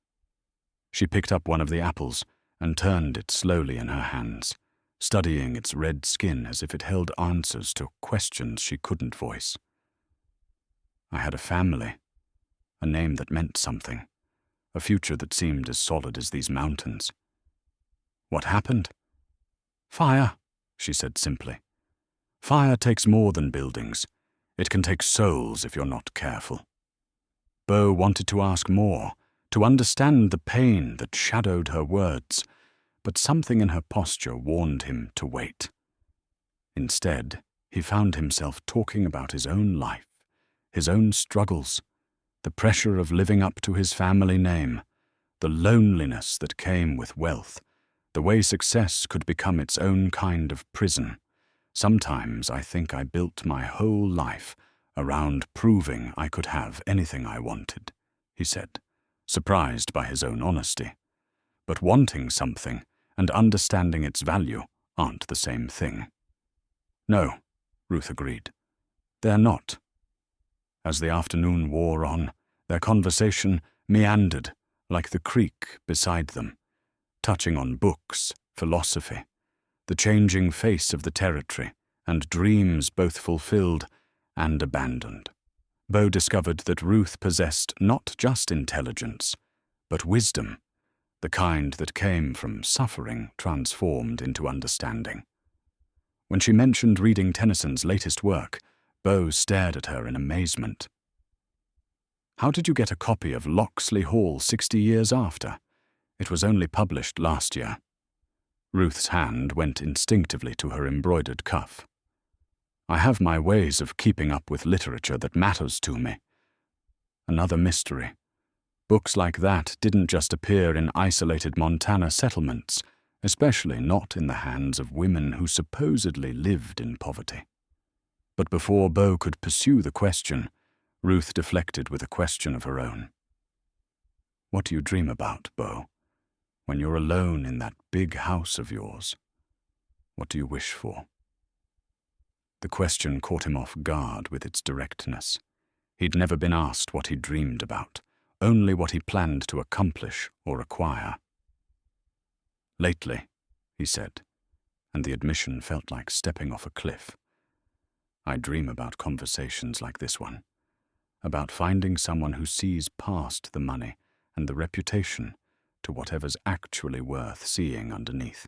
She picked up one of the apples and turned it slowly in her hands, studying its red skin as if it held answers to questions she couldn't voice. I had a family, a name that meant something, a future that seemed as solid as these mountains. What happened? Fire, she said simply. Fire takes more than buildings. It can take souls if you're not careful. Beau wanted to ask more, to understand the pain that shadowed her words, but something in her posture warned him to wait. Instead, he found himself talking about his own life, his own struggles, the pressure of living up to his family name, the loneliness that came with wealth, the way success could become its own kind of prison. Sometimes I think I built my whole life around proving I could have anything I wanted, he said, surprised by his own honesty. But wanting something and understanding its value aren't the same thing. No, Ruth agreed. They're not. As the afternoon wore on, their conversation meandered like the creek beside them, touching on books, philosophy, the changing face of the territory, and dreams both fulfilled and abandoned. Beau discovered that Ruth possessed not just intelligence, but wisdom, the kind that came from suffering transformed into understanding. When she mentioned reading Tennyson's latest work, Beau stared at her in amazement. How did you get a copy of Locksley Hall 60 years after? It was only published last year. Ruth's hand went instinctively to her embroidered cuff. I have my ways of keeping up with literature that matters to me. Another mystery. Books like that didn't just appear in isolated Montana settlements, especially not in the hands of women who supposedly lived in poverty. But before Beau could pursue the question, Ruth deflected with a question of her own. What do you dream about, Beau? When you're alone in that big house of yours, what do you wish for? The question caught him off guard with its directness. He'd never been asked what he dreamed about, only what he planned to accomplish or acquire. Lately, he said, and the admission felt like stepping off a cliff. I dream about conversations like this one, about finding someone who sees past the money and the reputation to whatever's actually worth seeing underneath.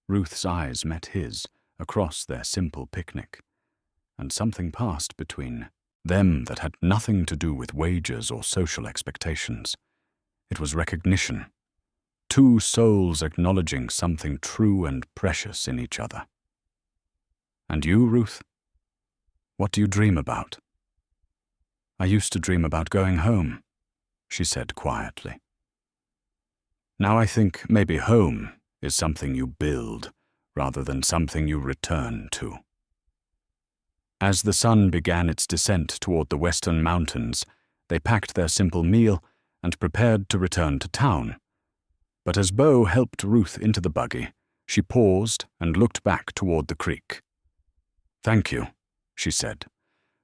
Ruth's eyes met his across their simple picnic, and something passed between them that had nothing to do with wages or social expectations. It was recognition, two souls acknowledging something true and precious in each other. And you, Ruth? What do you dream about? I used to dream about going home, she said quietly. Now I think maybe home is something you build rather than something you return to. As the sun began its descent toward the western mountains, they packed their simple meal and prepared to return to town. But as Beau helped Ruth into the buggy, she paused and looked back toward the creek. Thank you, she said,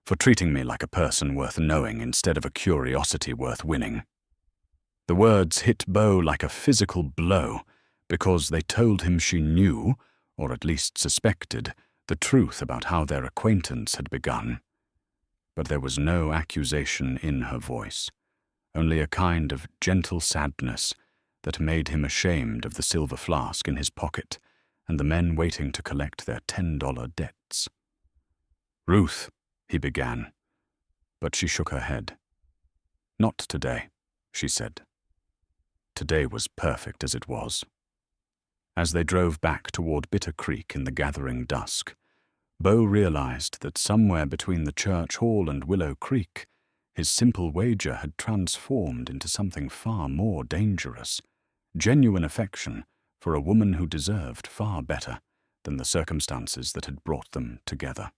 for treating me like a person worth knowing instead of a curiosity worth winning. The words hit Beau like a physical blow because they told him she knew, or at least suspected, the truth about how their acquaintance had begun. But there was no accusation in her voice, only a kind of gentle sadness that made him ashamed of the silver flask in his pocket and the men waiting to collect their $10 debts. Ruth, he began, but she shook her head. Not today, she said. Today was perfect as it was. As they drove back toward Bitter Creek in the gathering dusk, Beau realized that somewhere between the church hall and Willow Creek, his simple wager had transformed into something far more dangerous, genuine affection for a woman who deserved far better than the circumstances that had brought them together.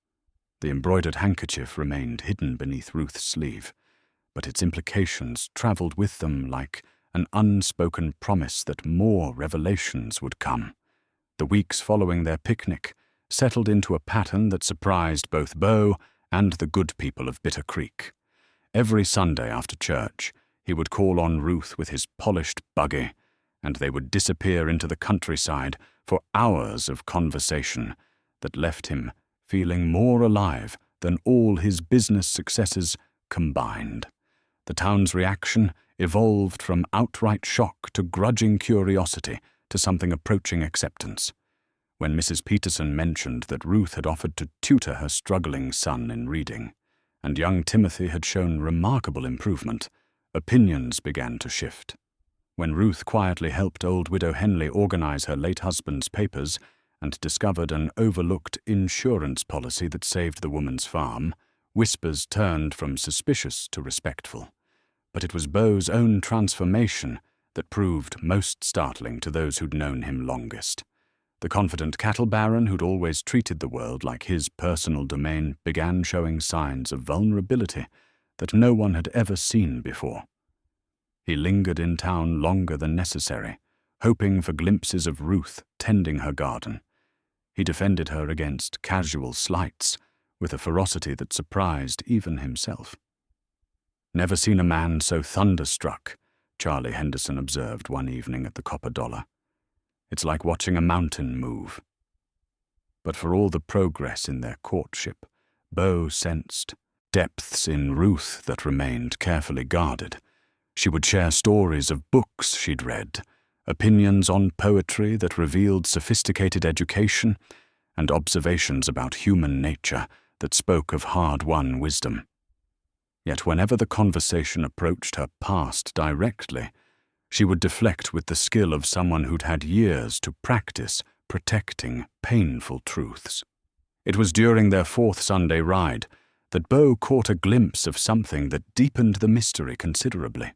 The embroidered handkerchief remained hidden beneath Ruth's sleeve, but its implications traveled with them like an unspoken promise that more revelations would come. The weeks following their picnic settled into a pattern that surprised both Beau and the good people of Bitter Creek. Every Sunday after church, he would call on Ruth with his polished buggy, and they would disappear into the countryside for hours of conversation that left him feeling more alive than all his business successes combined. The town's reaction evolved from outright shock to grudging curiosity to something approaching acceptance. When Mrs. Peterson mentioned that Ruth had offered to tutor her struggling son in reading, and young Timothy had shown remarkable improvement, opinions began to shift. When Ruth quietly helped old widow Henley organize her late husband's papers and discovered an overlooked insurance policy that saved the woman's farm, whispers turned from suspicious to respectful. But it was Beau's own transformation that proved most startling to those who'd known him longest. The confident cattle baron who'd always treated the world like his personal domain began showing signs of vulnerability that no one had ever seen before. He lingered in town longer than necessary, hoping for glimpses of Ruth tending her garden. He defended her against casual slights with a ferocity that surprised even himself. "Never seen a man so thunderstruck," Charlie Henderson observed one evening at the Copper Dollar. "It's like watching a mountain move." But for all the progress in their courtship, Beau sensed depths in Ruth that remained carefully guarded. She would share stories of books she'd read, opinions on poetry that revealed sophisticated education, and observations about human nature that spoke of hard-won wisdom. Yet whenever the conversation approached her past directly, she would deflect with the skill of someone who'd had years to practice protecting painful truths. It was during their fourth Sunday ride that Beau caught a glimpse of something that deepened the mystery considerably.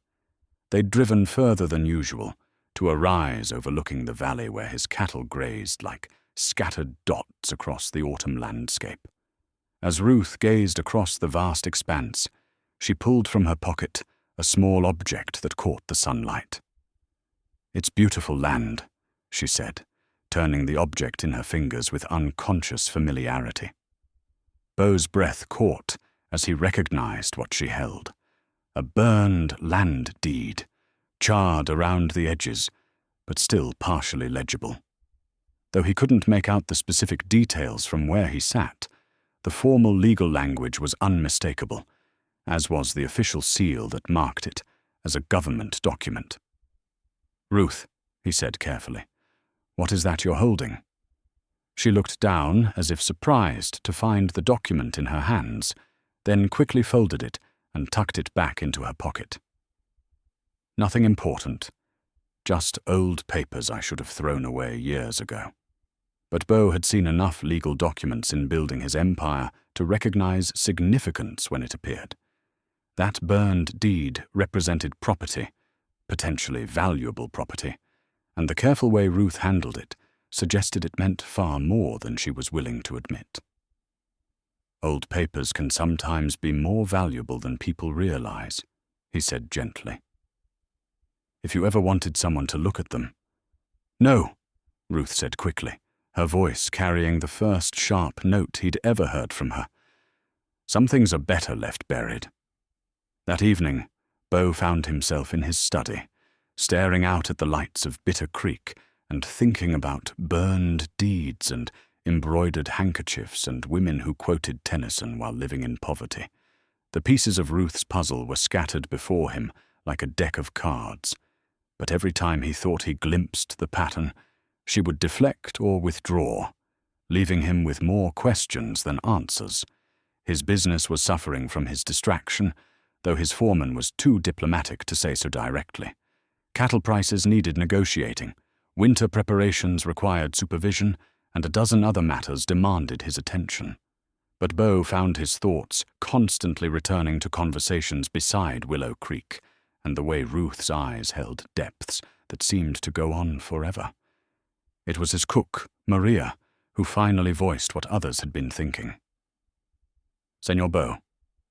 They'd driven further than usual, to a rise overlooking the valley where his cattle grazed like scattered dots across the autumn landscape. As Ruth gazed across the vast expanse, she pulled from her pocket a small object that caught the sunlight. "It's beautiful land," she said, turning the object in her fingers with unconscious familiarity. Beau's breath caught as he recognized what she held. A burned land deed, charred around the edges, but still partially legible. Though he couldn't make out the specific details from where he sat, the formal legal language was unmistakable, as was the official seal that marked it as a government document. "Ruth," he said carefully, "what is that you're holding?" She looked down as if surprised to find the document in her hands, then quickly folded it and tucked it back into her pocket. "Nothing important. Just old papers I should have thrown away years ago." But Beau had seen enough legal documents in building his empire to recognize significance when it appeared. That burned deed represented property, potentially valuable property, and the careful way Ruth handled it suggested it meant far more than she was willing to admit. "Old papers can sometimes be more valuable than people realize," he said gently. "If you ever wanted someone to look at them—" "No," Ruth said quickly, her voice carrying the first sharp note he'd ever heard from her. "Some things are better left buried." That evening, Beau found himself in his study, staring out at the lights of Bitter Creek and thinking about burned deeds and embroidered handkerchiefs and women who quoted Tennyson while living in poverty. The pieces of Ruth's puzzle were scattered before him like a deck of cards, but every time he thought he glimpsed the pattern, she would deflect or withdraw, leaving him with more questions than answers. His business was suffering from his distraction, though his foreman was too diplomatic to say so directly. Cattle prices needed negotiating, winter preparations required supervision, and a dozen other matters demanded his attention. But Beau found his thoughts constantly returning to conversations beside Willow Creek, and the way Ruth's eyes held depths that seemed to go on forever. It was his cook, Maria, who finally voiced what others had been thinking. "Senor Beau,"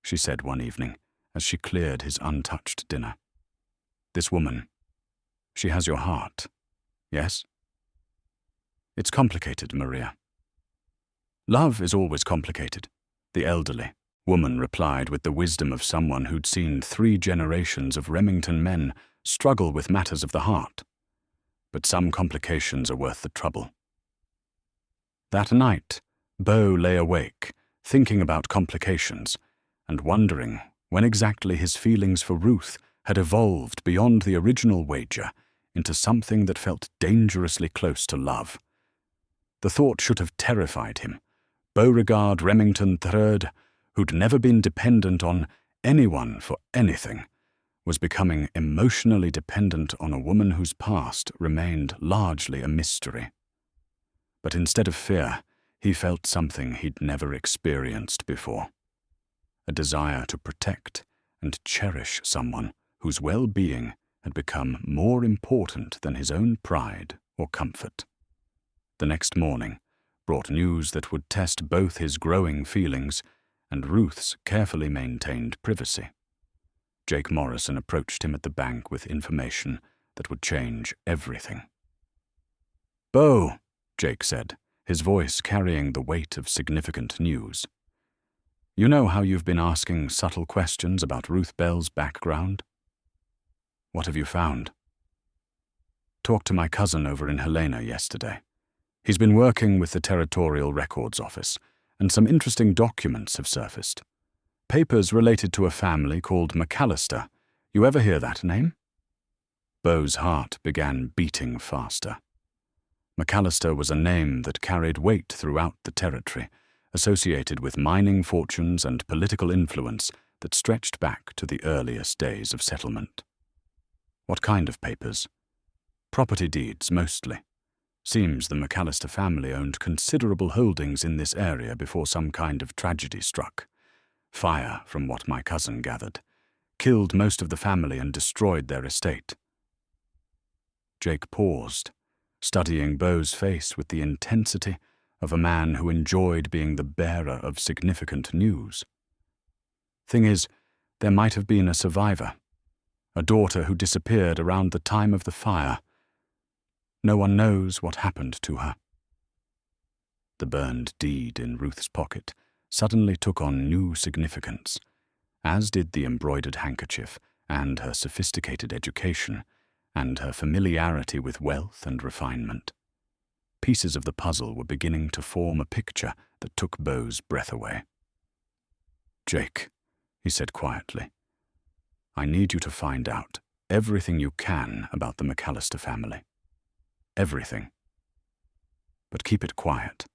she said one evening, as she cleared his untouched dinner. "This woman, she has your heart, yes?" "It's complicated, Maria." "Love is always complicated," the elderly woman replied with the wisdom of someone who'd seen 3 generations of Remington men struggle with matters of the heart. but some complications are worth the trouble. That night, Beau lay awake, thinking about complications, and wondering when exactly his feelings for Ruth had evolved beyond the original wager into something that felt dangerously close to love. The thought should have terrified him. Beauregard Remington III, who'd never been dependent on anyone for anything, was becoming emotionally dependent on a woman whose past remained largely a mystery. But instead of fear, he felt something he'd never experienced before. A desire to protect and cherish someone whose well-being had become more important than his own pride or comfort. The next morning brought news that would test both his growing feelings and Ruth's carefully maintained privacy. Jake Morrison approached him at the bank with information that would change everything. "Beau," Jake said, his voice carrying the weight of significant news. "You know how you've been asking subtle questions about Ruth Bell's background? What have you found?" "Talked to my cousin over in Helena yesterday. He's been working with the Territorial Records Office, and some interesting documents have surfaced. Papers related to a family called McAllister. You ever hear that name?" Beau's heart began beating faster. McAllister was a name that carried weight throughout the territory, associated with mining fortunes and political influence that stretched back to the earliest days of settlement. "What kind of papers?" "Property deeds, mostly. Seems the McAllister family owned considerable holdings in this area before some kind of tragedy struck. Fire, from what my cousin gathered, killed most of the family and destroyed their estate." Jake paused, studying Beau's face with the intensity of a man who enjoyed being the bearer of significant news. "Thing is, there might have been a survivor, a daughter who disappeared around the time of the fire. No one knows what happened to her." The burned deed in Ruth's pocket suddenly took on new significance, as did the embroidered handkerchief and her sophisticated education and her familiarity with wealth and refinement. Pieces of the puzzle were beginning to form a picture that took Beau's breath away. "Jake," he said quietly, "I need you to find out everything you can about the McAllister family. Everything. But keep it quiet.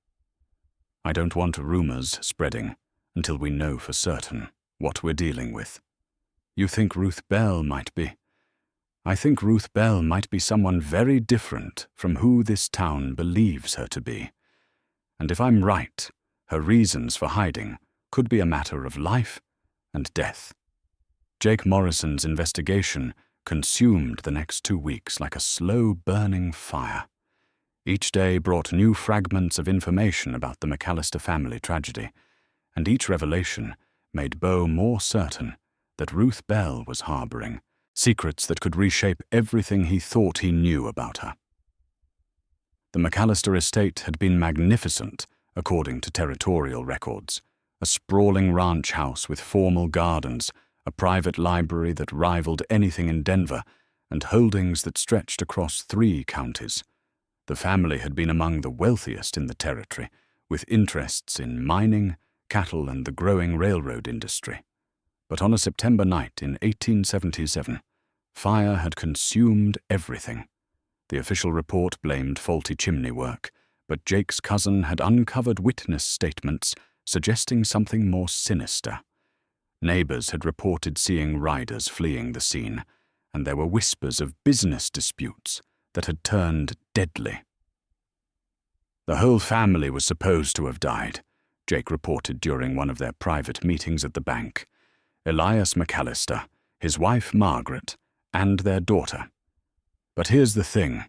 I don't want rumors spreading until we know for certain what we're dealing with. You think Ruth Bell might be. I think Ruth Bell might be someone very different from who this town believes her to be. And if I'm right, her reasons for hiding could be a matter of life and death." Jake Morrison's investigation consumed the next 2 weeks like a slow-burning fire. Each day brought new fragments of information about the McAllister family tragedy, and each revelation made Beau more certain that Ruth Bell was harboring secrets that could reshape everything he thought he knew about her. The McAllister estate had been magnificent, according to territorial records. A sprawling ranch house with formal gardens, a private library that rivaled anything in Denver, and holdings that stretched across 3 counties. The family had been among the wealthiest in the territory, with interests in mining, cattle, and the growing railroad industry. But on a September night in 1877, fire had consumed everything. The official report blamed faulty chimney work, but Jake's cousin had uncovered witness statements suggesting something more sinister. Neighbors had reported seeing riders fleeing the scene, and there were whispers of business disputes that had turned deadly. "The whole family was supposed to have died," Jake reported during one of their private meetings at the bank. "Elias McAllister, his wife Margaret, and their daughter. But here's the thing,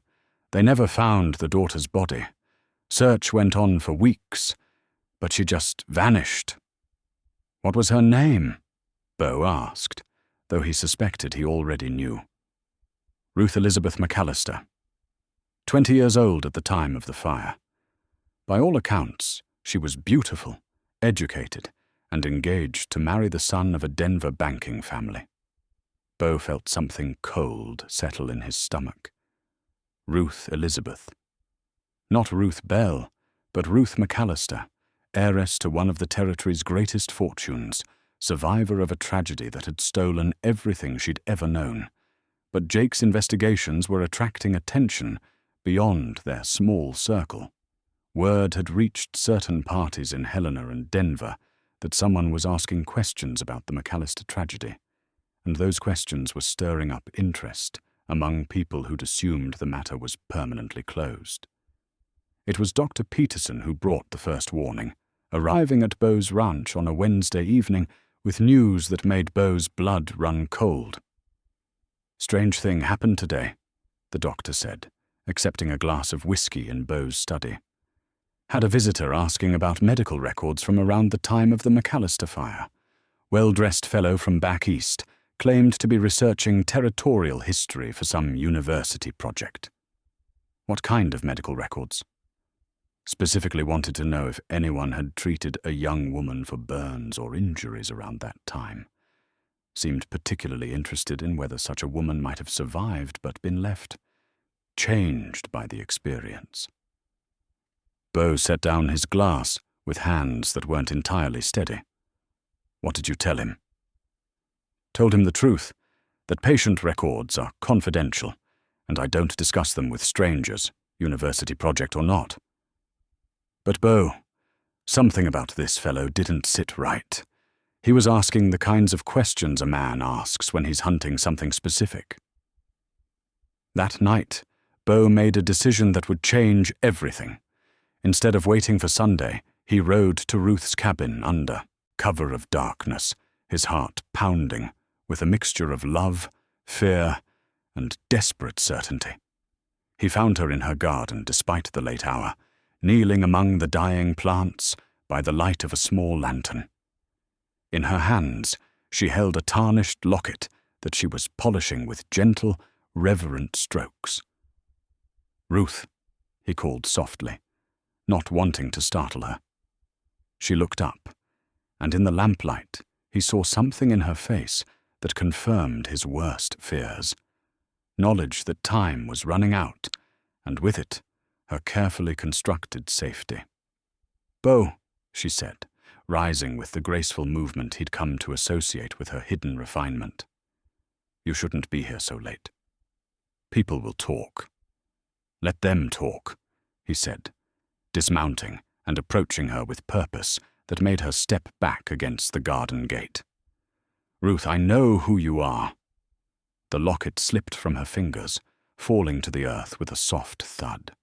they never found the daughter's body. Search went on for weeks, but she just vanished." "What was her name?" Beau asked, though he suspected he already knew. "Ruth Elizabeth McAllister. 20 years old at the time of the fire. By all accounts, she was beautiful, educated, and engaged to marry the son of a Denver banking family." Beau felt something cold settle in his stomach. Ruth Elizabeth. Not Ruth Bell, but Ruth McAllister, heiress to one of the territory's greatest fortunes, survivor of a tragedy that had stolen everything she'd ever known. But Jake's investigations were attracting attention beyond their small circle. Word had reached certain parties in Helena and Denver that someone was asking questions about the McAllister tragedy, and those questions were stirring up interest among people who'd assumed the matter was permanently closed. It was Dr. Peterson who brought the first warning, arriving at Beau's ranch on a Wednesday evening with news that made Beau's blood run cold. "Strange thing happened today," the doctor said, accepting a glass of whiskey in Beau's study. "Had a visitor asking about medical records from around the time of the McAllister fire. Well-dressed fellow from back east, claimed to be researching territorial history for some university project." "What kind of medical records?" "Specifically wanted to know if anyone had treated a young woman for burns or injuries around that time. Seemed particularly interested in whether such a woman might have survived but been left changed by the experience." Beau set down his glass with hands that weren't entirely steady. "What did you tell him?" "Told him the truth, that patient records are confidential, and I don't discuss them with strangers, university project or not. But Beau, something about this fellow didn't sit right. He was asking the kinds of questions a man asks when he's hunting something specific." That night, Beau made a decision that would change everything. Instead of waiting for Sunday, he rode to Ruth's cabin under cover of darkness, his heart pounding with a mixture of love, fear, and desperate certainty. He found her in her garden despite the late hour, kneeling among the dying plants by the light of a small lantern. In her hands, she held a tarnished locket that she was polishing with gentle, reverent strokes. "Ruth," he called softly, not wanting to startle her. She looked up, and in the lamplight he saw something in her face that confirmed his worst fears. Knowledge that time was running out, and with it, her carefully constructed safety. "Beau," she said, rising with the graceful movement he'd come to associate with her hidden refinement. "You shouldn't be here so late. People will talk." "Let them talk," he said, dismounting and approaching her with purpose that made her step back against the garden gate. "Ruth, I know who you are." The locket slipped from her fingers, falling to the earth with a soft thud.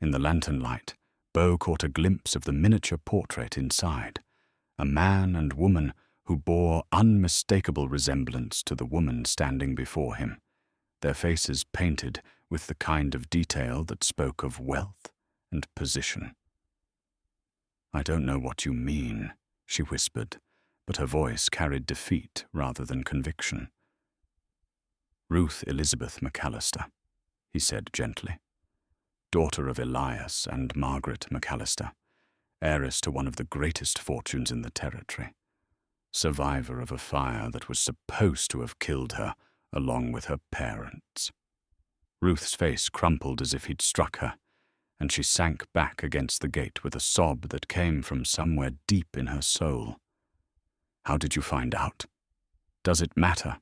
In the lantern light, Beau caught a glimpse of the miniature portrait inside, a man and woman who bore unmistakable resemblance to the woman standing before him, their faces painted with the kind of detail that spoke of wealth and position. "I don't know what you mean," she whispered, but her voice carried defeat rather than conviction. "Ruth Elizabeth McAllister," he said gently. "Daughter of Elias and Margaret McAllister, heiress to one of the greatest fortunes in the territory. Survivor of a fire that was supposed to have killed her along with her parents." Ruth's face crumpled as if he'd struck her, and she sank back against the gate with a sob that came from somewhere deep in her soul. "How did you find out? Does it matter?"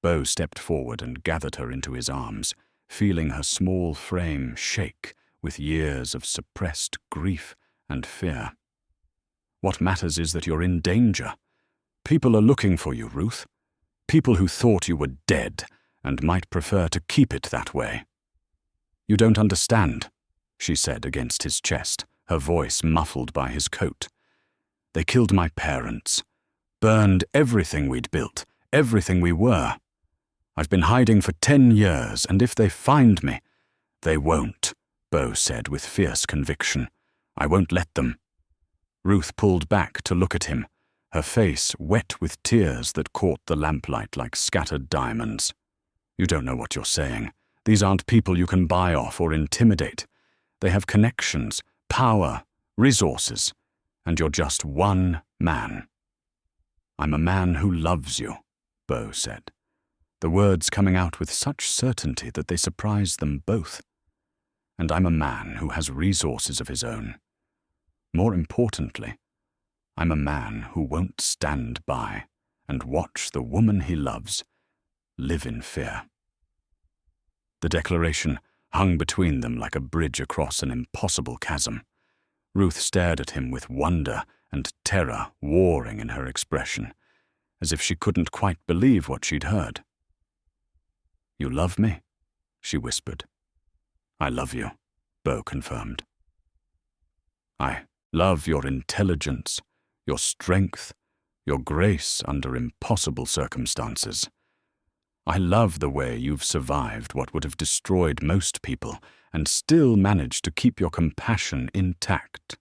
Beau stepped forward and gathered her into his arms, feeling her small frame shake with years of suppressed grief and fear. "What matters is that you're in danger. People are looking for you, Ruth. People who thought you were dead and might prefer to keep it that way." "You don't understand," she said against his chest, her voice muffled by his coat. "They killed my parents, burned everything we'd built, everything we were. I've been hiding for 10 years, and if they find me—" "They won't," Beau said with fierce conviction. "I won't let them." Ruth pulled back to look at him, her face wet with tears that caught the lamplight like scattered diamonds. "You don't know what you're saying. These aren't people you can buy off or intimidate. They have connections, power, resources, and you're just one man." "I'm a man who loves you," Beau said. the words coming out with such certainty that they surprised them both. And I'm a man who has resources of his own. More importantly, I'm a man who won't stand by and watch the woman he loves live in fear. The declaration hung between them like a bridge across an impossible chasm. Ruth stared at him with wonder and terror warring in her expression, as if she couldn't quite believe what she'd heard. "You love me?" she whispered. "I love you," Beau confirmed. "I love your intelligence, your strength, your grace under impossible circumstances. I love the way you've survived what would have destroyed most people and still managed to keep your compassion intact.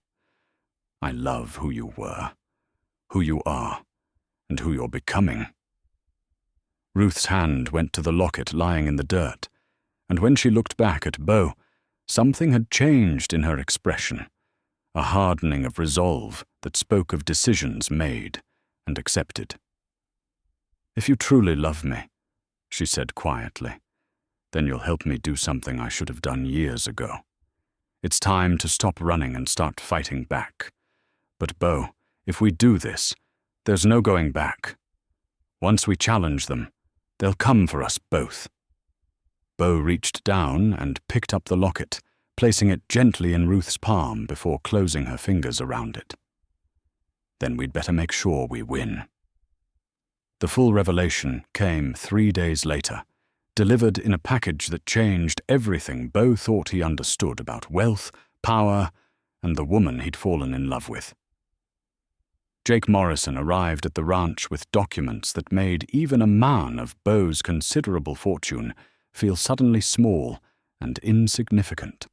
I love who you were, who you are, and who you're becoming." Ruth's hand went to the locket lying in the dirt, and when she looked back at Beau, something had changed in her expression, a hardening of resolve that spoke of decisions made and accepted. "If you truly love me," she said quietly, "then you'll help me do something I should have done years ago. It's time to stop running and start fighting back. But Beau, if we do this, there's no going back. Once we challenge them, they'll come for us both." Beau reached down and picked up the locket, placing it gently in Ruth's palm before closing her fingers around it. "Then we'd better make sure we win." The full revelation came 3 days later, delivered in a package that changed everything Beau thought he understood about wealth, power, and the woman he'd fallen in love with. Jake Morrison arrived at the ranch with documents that made even a man of Beau's considerable fortune feel suddenly small and insignificant.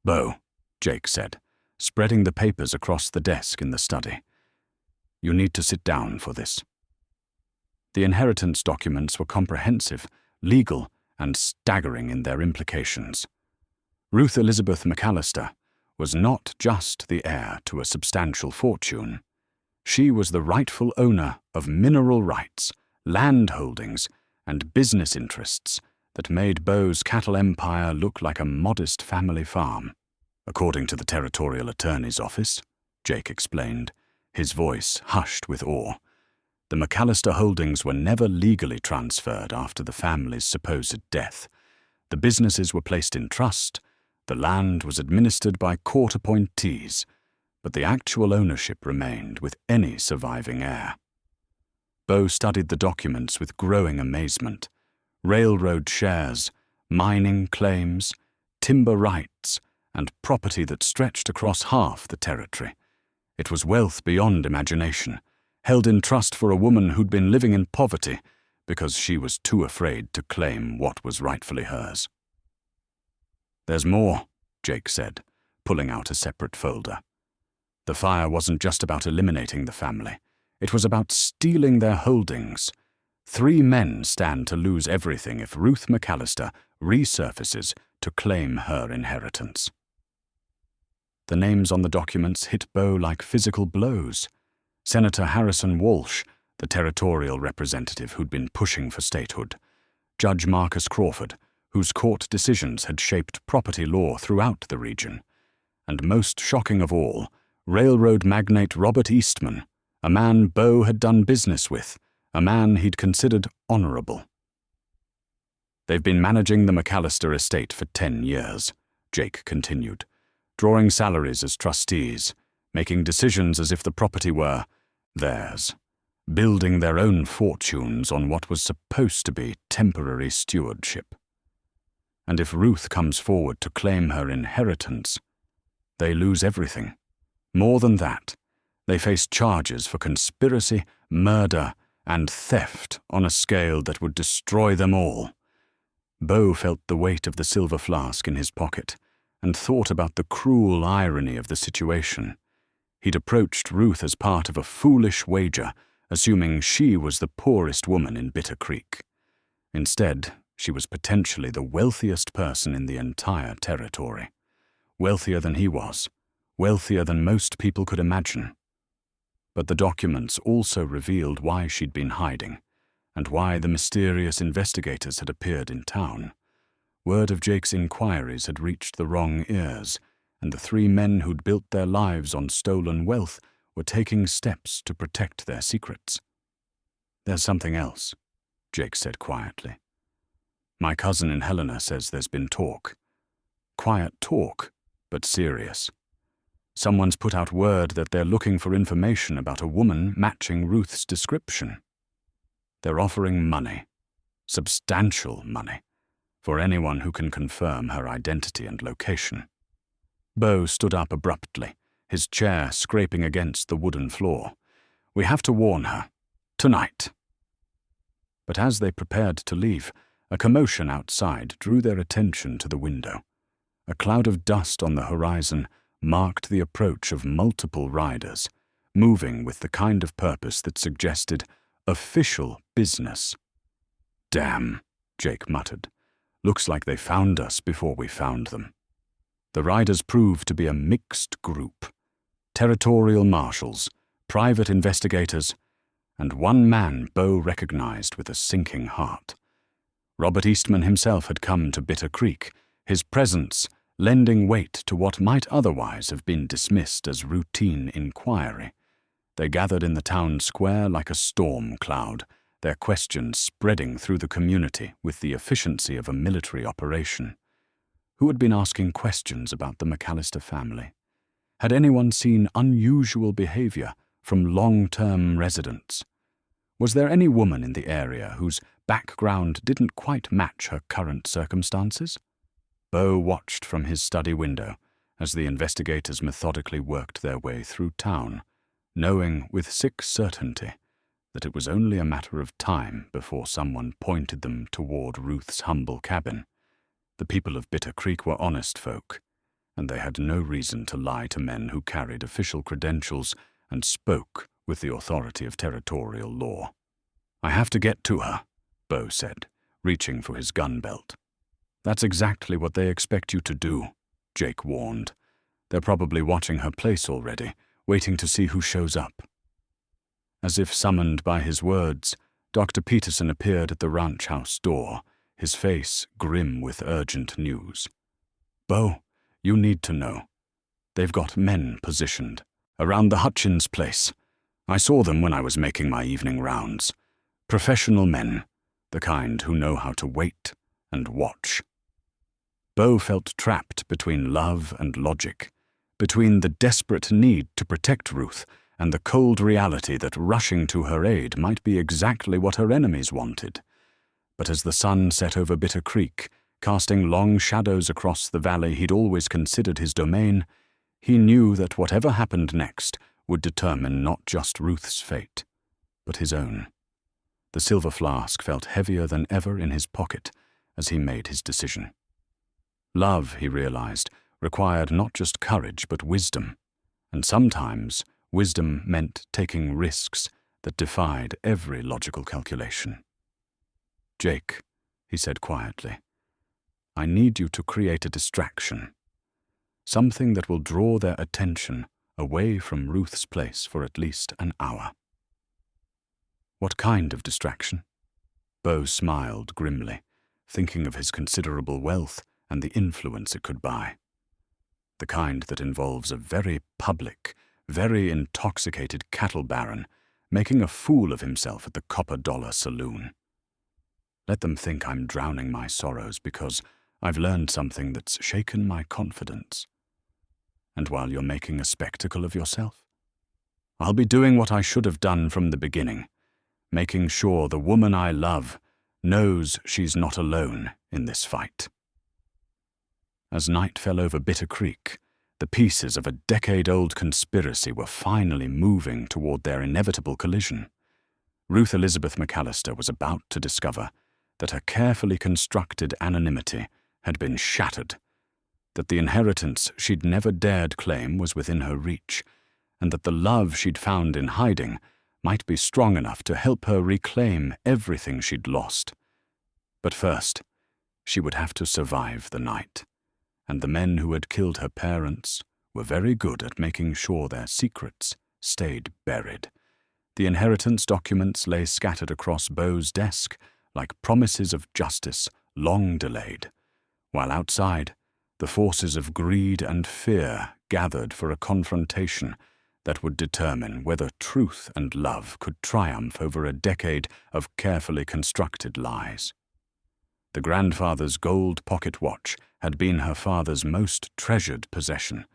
"Beau," Jake said, spreading the papers across the desk in the study, "you need to sit down for this." The inheritance documents were comprehensive, legal, and staggering in their implications. Ruth Elizabeth McAllister was not just the heir to a substantial fortune. She was the rightful owner of mineral rights, land holdings, and business interests that made Beau's cattle empire look like a modest family farm. "According to the territorial attorney's office," Jake explained, his voice hushed with awe, "the McAllister holdings were never legally transferred after the family's supposed death. The businesses were placed in trust, the land was administered by court appointees, but the actual ownership remained with any surviving heir." Beau studied the documents with growing amazement. Railroad shares, mining claims, timber rights, and property that stretched across half the territory. It was wealth beyond imagination, held in trust for a woman who'd been living in poverty because she was too afraid to claim what was rightfully hers. "There's more," Jake said, pulling out a separate folder. "The fire wasn't just about eliminating the family. It was about stealing their holdings. 3 men stand to lose everything if Ruth McAllister resurfaces to claim her inheritance." The names on the documents hit Beau like physical blows. Senator Harrison Walsh, the territorial representative who'd been pushing for statehood. Judge Marcus Crawford, whose court decisions had shaped property law throughout the region. And most shocking of all, railroad magnate Robert Eastman, a man Beau had done business with, a man he'd considered honorable. "They've been managing the McAllister estate for 10 years, Jake continued, drawing salaries as trustees, making decisions as if the property were theirs, building their own fortunes on what was supposed to be temporary stewardship. And if Ruth comes forward to claim her inheritance, they lose everything. More than that, they face charges for conspiracy, murder, and theft on a scale that would destroy them all." Beau felt the weight of the silver flask in his pocket and thought about the cruel irony of the situation. He'd approached Ruth as part of a foolish wager, assuming she was the poorest woman in Bitter Creek. Instead, she was potentially the wealthiest person in the entire territory. Wealthier than he was, wealthier than most people could imagine. But the documents also revealed why she'd been hiding, and why the mysterious investigators had appeared in town. Word of Jake's inquiries had reached the wrong ears, and the 3 men who'd built their lives on stolen wealth were taking steps to protect their secrets. "There's something else," Jake said quietly. "My cousin in Helena says there's been talk. Quiet talk, but serious. Someone's put out word that they're looking for information about a woman matching Ruth's description. They're offering money, substantial money, for anyone who can confirm her identity and location." Beau stood up abruptly, his chair scraping against the wooden floor. "We have to warn her. Tonight." But as they prepared to leave, a commotion outside drew their attention to the window. A cloud of dust on the horizon marked the approach of multiple riders, moving with the kind of purpose that suggested official business. "Damn," Jake muttered. "Looks like they found us before we found them." The riders proved to be a mixed group: territorial marshals, private investigators, and one man Beau recognized with a sinking heart. Robert Eastman himself had come to Bitter Creek, his presence lending weight to what might otherwise have been dismissed as routine inquiry. They gathered in the town square like a storm cloud, their questions spreading through the community with the efficiency of a military operation. Who had been asking questions about the McAllister family? Had anyone seen unusual behavior from long-term residents? Was there any woman in the area whose background didn't quite match her current circumstances? Beau watched from his study window as the investigators methodically worked their way through town, knowing with sick certainty that it was only a matter of time before someone pointed them toward Ruth's humble cabin. The people of Bitter Creek were honest folk, and they had no reason to lie to men who carried official credentials and spoke with the authority of territorial law. "I have to get to her," Beau said, reaching for his gun belt. "That's exactly what they expect you to do," Jake warned. "They're probably watching her place already, waiting to see who shows up." As if summoned by his words, Dr. Peterson appeared at the ranch house door, his face grim with urgent news. "Beau, you need to know. They've got men positioned around the Hutchins place. I saw them when I was making my evening rounds. Professional men, the kind who know how to wait and watch." Beau felt trapped between love and logic, between the desperate need to protect Ruth and the cold reality that rushing to her aid might be exactly what her enemies wanted. But as the sun set over Bitter Creek, casting long shadows across the valley he'd always considered his domain, he knew that whatever happened next would determine not just Ruth's fate, but his own. The silver flask felt heavier than ever in his pocket as he made his decision. Love, he realized, required not just courage but wisdom, and sometimes wisdom meant taking risks that defied every logical calculation. "Jake," he said quietly, "I need you to create a distraction, something that will draw their attention away from Ruth's place for at least an hour." "What kind of distraction?" Beau smiled grimly, thinking of his considerable wealth and the influence it could buy. "The kind that involves a very public, very intoxicated cattle baron making a fool of himself at the Copper Dollar Saloon. Let them think I'm drowning my sorrows because I've learned something that's shaken my confidence. And while you're making a spectacle of yourself, I'll be doing what I should have done from the beginning, making sure the woman I love knows she's not alone in this fight." As night fell over Bitter Creek, the pieces of a decade-old conspiracy were finally moving toward their inevitable collision. Ruth Elizabeth McAllister was about to discover that her carefully constructed anonymity had been shattered, that the inheritance she'd never dared claim was within her reach, and that the love she'd found in hiding might be strong enough to help her reclaim everything she'd lost. But first, she would have to survive the night, and the men who had killed her parents were very good at making sure their secrets stayed buried. The inheritance documents lay scattered across Beau's desk like promises of justice long delayed, while outside, the forces of greed and fear gathered for a confrontation that would determine whether truth and love could triumph over a decade of carefully constructed lies. The grandfather's gold pocket watch had been her father's most treasured possession,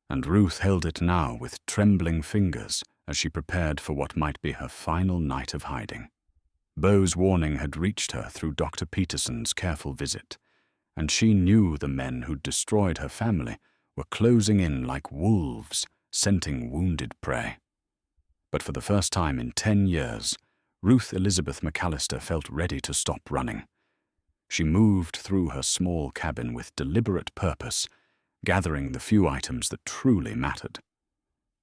and Ruth held it now with trembling fingers as she prepared for what might be her final night of hiding. Beau's warning had reached her through Dr. Peterson's careful visit, and she knew the men who'd destroyed her family were closing in like wolves, scenting wounded prey. But for the first time in 10 years, Ruth Elizabeth McAllister felt ready to stop running. She moved through her small cabin with deliberate purpose, gathering the few items that truly mattered.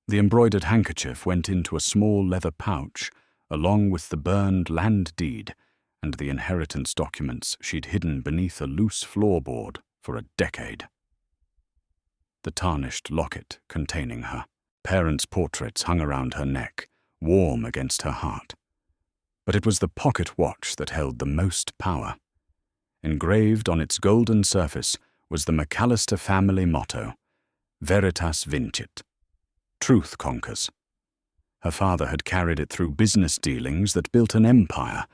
The embroidered handkerchief went into a small leather pouch, along with the burned land deed and the inheritance documents she'd hidden beneath a loose floorboard for a decade. The tarnished locket containing her parents' portraits hung around her neck, warm against her heart. But it was the pocket watch that held the most power. Engraved on its golden surface was the McAllister family motto, Veritas Vincit. Truth conquers. Her father had carried it through business dealings that built an empire,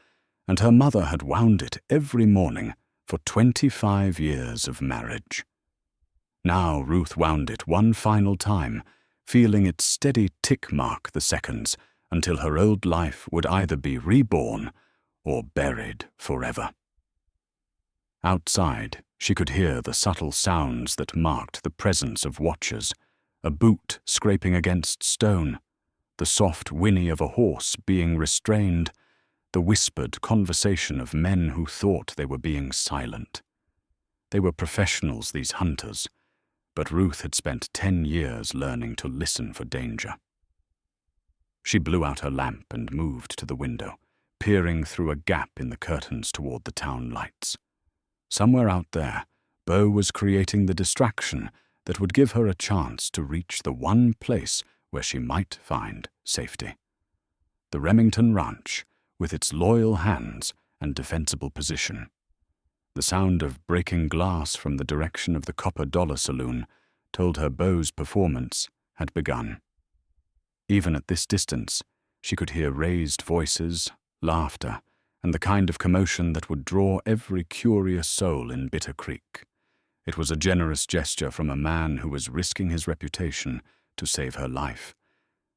and her mother had wound it every morning for 25 years of marriage. Now Ruth wound it one final time, feeling its steady tick mark the seconds until her old life would either be reborn or buried forever. Outside, she could hear the subtle sounds that marked the presence of watchers, a boot scraping against stone, the soft whinny of a horse being restrained, the whispered conversation of men who thought they were being silent. They were professionals, these hunters, but Ruth had spent 10 years learning to listen for danger. She blew out her lamp and moved to the window, peering through a gap in the curtains toward the town lights. Somewhere out there, Beau was creating the distraction that would give her a chance to reach the one place where she might find safety. The Remington Ranch, with its loyal hands and defensible position. The sound of breaking glass from the direction of the Copper Dollar Saloon told her Beau's performance had begun. Even at this distance, she could hear raised voices, laughter, and the kind of commotion that would draw every curious soul in Bitter Creek. It was a generous gesture from a man who was risking his reputation to save her life,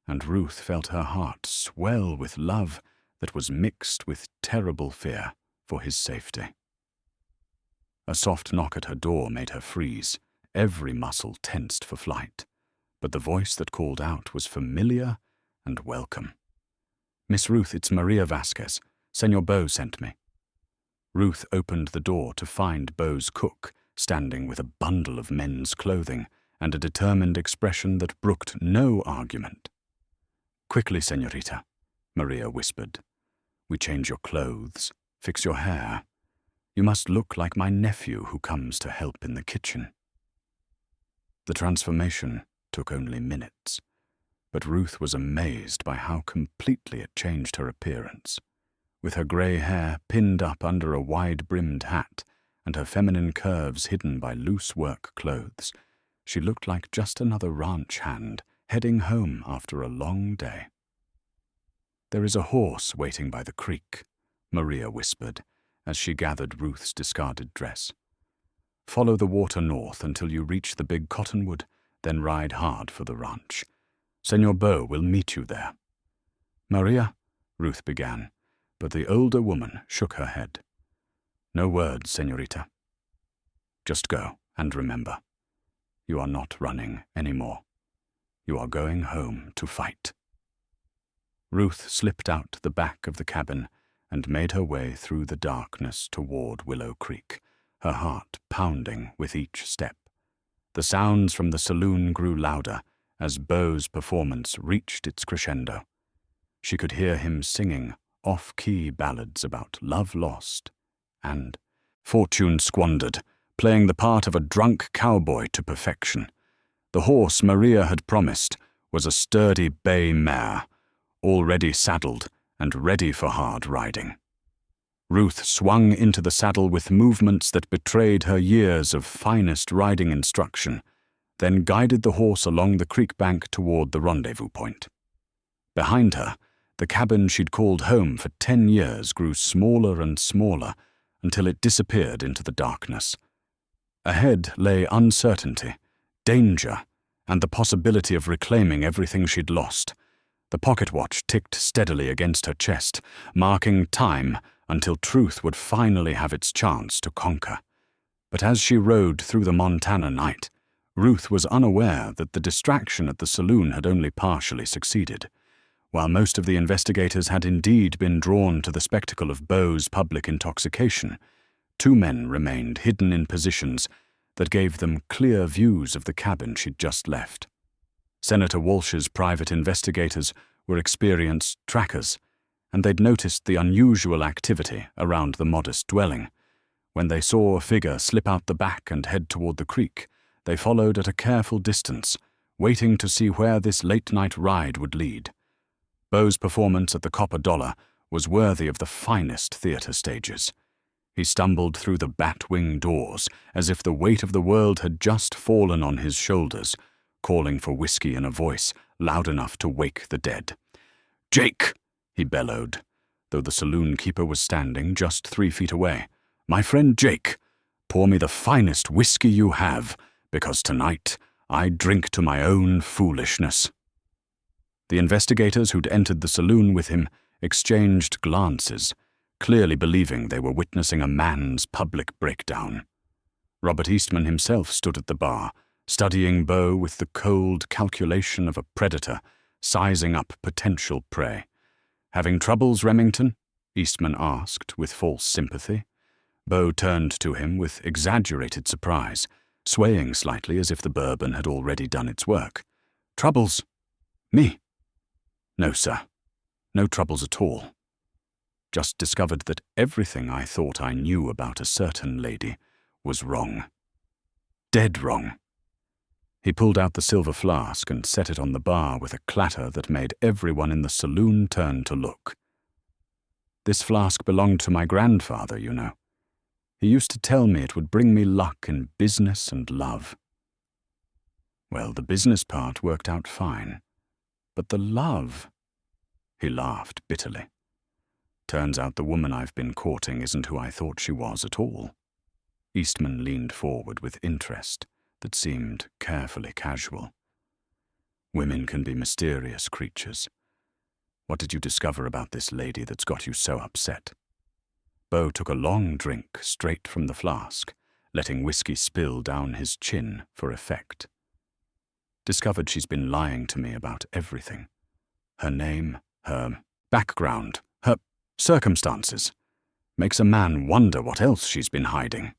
and Ruth felt her heart swell with love that was mixed with terrible fear for his safety. A soft knock at her door made her freeze, every muscle tensed for flight, but the voice that called out was familiar and welcome. "Miss Ruth, it's Maria Vasquez. Senor Beau sent me." Ruth opened the door to find Beau's cook standing with a bundle of men's clothing and a determined expression that brooked no argument. "Quickly, señorita," Maria whispered. "We change your clothes, fix your hair. You must look like my nephew who comes to help in the kitchen." The transformation took only minutes, but Ruth was amazed by how completely it changed her appearance. With her grey hair pinned up under a wide-brimmed hat and her feminine curves hidden by loose work clothes, she looked like just another ranch hand heading home after a long day. "There is a horse waiting by the creek," Maria whispered as she gathered Ruth's discarded dress. "Follow the water north until you reach the big cottonwood, then ride hard for the ranch. Senor Beau will meet you there." "Maria," Ruth began, but the older woman shook her head. "No words, señorita. Just go, and remember, you are not running anymore. You are going home to fight." Ruth slipped out the back of the cabin and made her way through the darkness toward Willow Creek, her heart pounding with each step. The sounds from the saloon grew louder as Beau's performance reached its crescendo. She could hear him singing off-key ballads about love lost and fortune squandered, playing the part of a drunk cowboy to perfection. The horse Maria had promised was a sturdy bay mare, already saddled and ready for hard riding. Ruth swung into the saddle with movements that betrayed her years of finest riding instruction, then guided the horse along the creek bank toward the rendezvous point. Behind her, the cabin she'd called home for 10 years grew smaller and smaller until it disappeared into the darkness. Ahead lay uncertainty, danger, and the possibility of reclaiming everything she'd lost. The pocket watch ticked steadily against her chest, marking time until truth would finally have its chance to conquer. But as she rode through the Montana night, Ruth was unaware that the distraction at the saloon had only partially succeeded. While most of the investigators had indeed been drawn to the spectacle of Beau's public intoxication, 2 men remained hidden in positions that gave them clear views of the cabin she'd just left. Senator Walsh's private investigators were experienced trackers, and they'd noticed the unusual activity around the modest dwelling. When they saw a figure slip out the back and head toward the creek, they followed at a careful distance, waiting to see where this late-night ride would lead. Beau's performance at the Copper Dollar was worthy of the finest theater stages. He stumbled through the bat-wing doors as if the weight of the world had just fallen on his shoulders, calling for whiskey in a voice loud enough to wake the dead. "Jake!" he bellowed, though the saloon keeper was standing just 3 feet away. "My friend Jake, pour me the finest whiskey you have, because tonight I drink to my own foolishness." The investigators who'd entered the saloon with him exchanged glances, clearly believing they were witnessing a man's public breakdown. Robert Eastman himself stood at the bar, studying Beau with the cold calculation of a predator sizing up potential prey. "Having troubles, Remington?" Eastman asked with false sympathy. Beau turned to him with exaggerated surprise, swaying slightly as if the bourbon had already done its work. "Troubles? Me? No, sir. No troubles at all. Just discovered that everything I thought I knew about a certain lady was wrong. Dead wrong." He pulled out the silver flask and set it on the bar with a clatter that made everyone in the saloon turn to look. "This flask belonged to my grandfather, you know. He used to tell me it would bring me luck in business and love." Well, the business part worked out fine. But the love? He laughed bitterly. "Turns out the woman I've been courting isn't who I thought she was at all." Eastman leaned forward with interest that seemed carefully casual. "Women can be mysterious creatures. What did you discover about this lady that's got you so upset?" Beau took a long drink straight from the flask, letting whiskey spill down his chin for effect. "Discovered she's been lying to me about everything. Her name, her background, her circumstances. Makes a man wonder what else she's been hiding."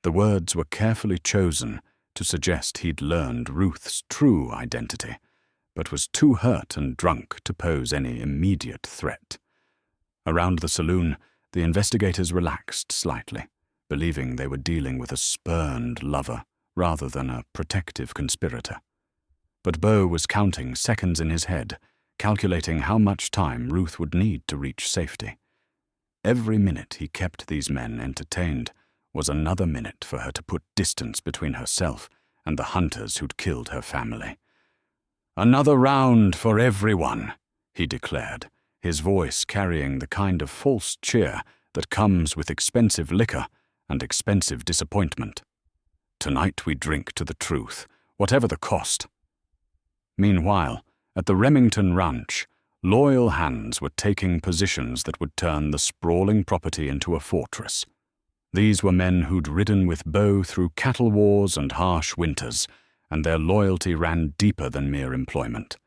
The words were carefully chosen to suggest he'd learned Ruth's true identity, but was too hurt and drunk to pose any immediate threat. Around the saloon, the investigators relaxed slightly, believing they were dealing with a spurned lover rather than a protective conspirator. But Beau was counting seconds in his head, calculating how much time Ruth would need to reach safety. Every minute he kept these men entertained was another minute for her to put distance between herself and the hunters who'd killed her family. "Another round for everyone," he declared, his voice carrying the kind of false cheer that comes with expensive liquor and expensive disappointment. "Tonight we drink to the truth, whatever the cost." Meanwhile, at the Remington Ranch, loyal hands were taking positions that would turn the sprawling property into a fortress. These were men who'd ridden with Beau through cattle wars and harsh winters, and their loyalty ran deeper than mere employment.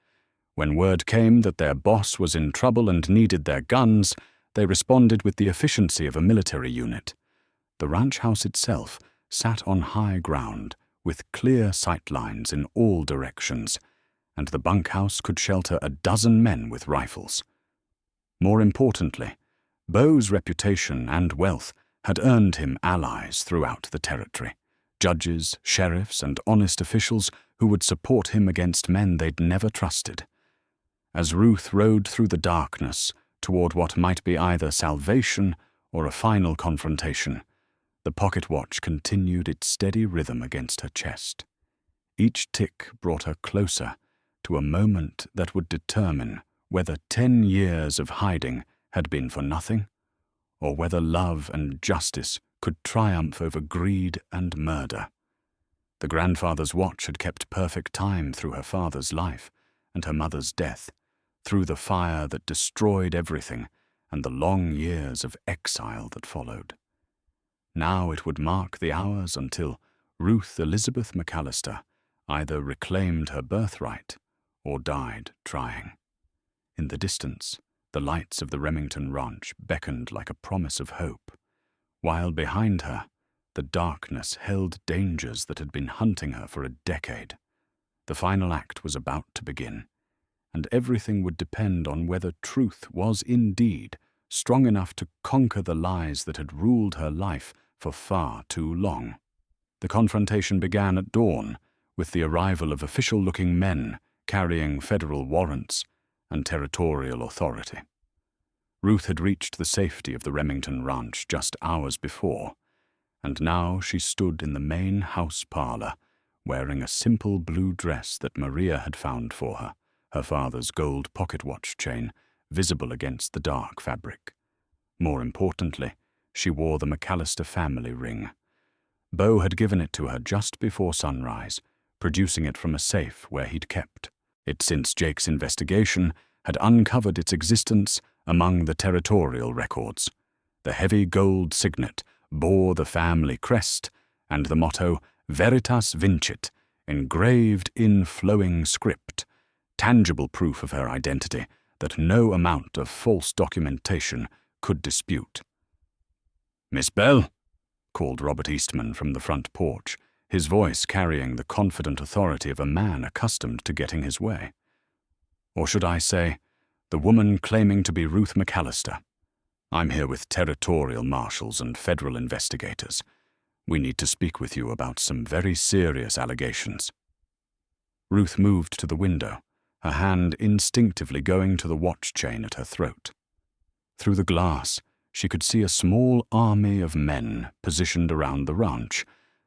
When word came that their boss was in trouble and needed their guns, they responded with the efficiency of a military unit. The ranch house itself sat on high ground, with clear sight lines in all directions, and the bunkhouse could shelter a dozen men with rifles. More importantly, Beau's reputation and wealth had earned him allies throughout the territory, judges, sheriffs, and honest officials who would support him against men they'd never trusted. As Ruth rode through the darkness toward what might be either salvation or a final confrontation, the pocket watch continued its steady rhythm against her chest. Each tick brought her closer to a moment that would determine whether 10 years of hiding had been for nothing, or whether love and justice could triumph over greed and murder. The grandfather's watch had kept perfect time through her father's life and her mother's death, through the fire that destroyed everything and the long years of exile that followed. Now it would mark the hours until Ruth Elizabeth McAllister either reclaimed her birthright or died trying. In the distance, the lights of the Remington ranch beckoned like a promise of hope, while behind her, the darkness held dangers that had been hunting her for a decade. The final act was about to begin, and everything would depend on whether truth was indeed strong enough to conquer the lies that had ruled her life for far too long. The confrontation began at dawn, with the arrival of official-looking men carrying federal warrants and territorial authority. Ruth had reached the safety of the Remington ranch just hours before, and now she stood in the main house parlor, wearing a simple blue dress that Maria had found for her, her father's gold pocket watch chain visible against the dark fabric. More importantly, she wore the McAllister family ring. Beau had given it to her just before sunrise, producing it from a safe where he'd kept it since Jake's investigation had uncovered its existence among the territorial records. The heavy gold signet bore the family crest and the motto Veritas Vincit, engraved in flowing script, tangible proof of her identity that no amount of false documentation could dispute. "Miss Bell," called Robert Eastman from the front porch, his voice carrying the confident authority of a man accustomed to getting his way. Or should I say, the woman claiming to be Ruth McAllister. "I'm here with territorial marshals and federal investigators. We need to speak with you about some very serious allegations." Ruth moved to the window, her hand instinctively going to the watch chain at her throat. Through the glass, she could see a small army of men positioned around the ranch,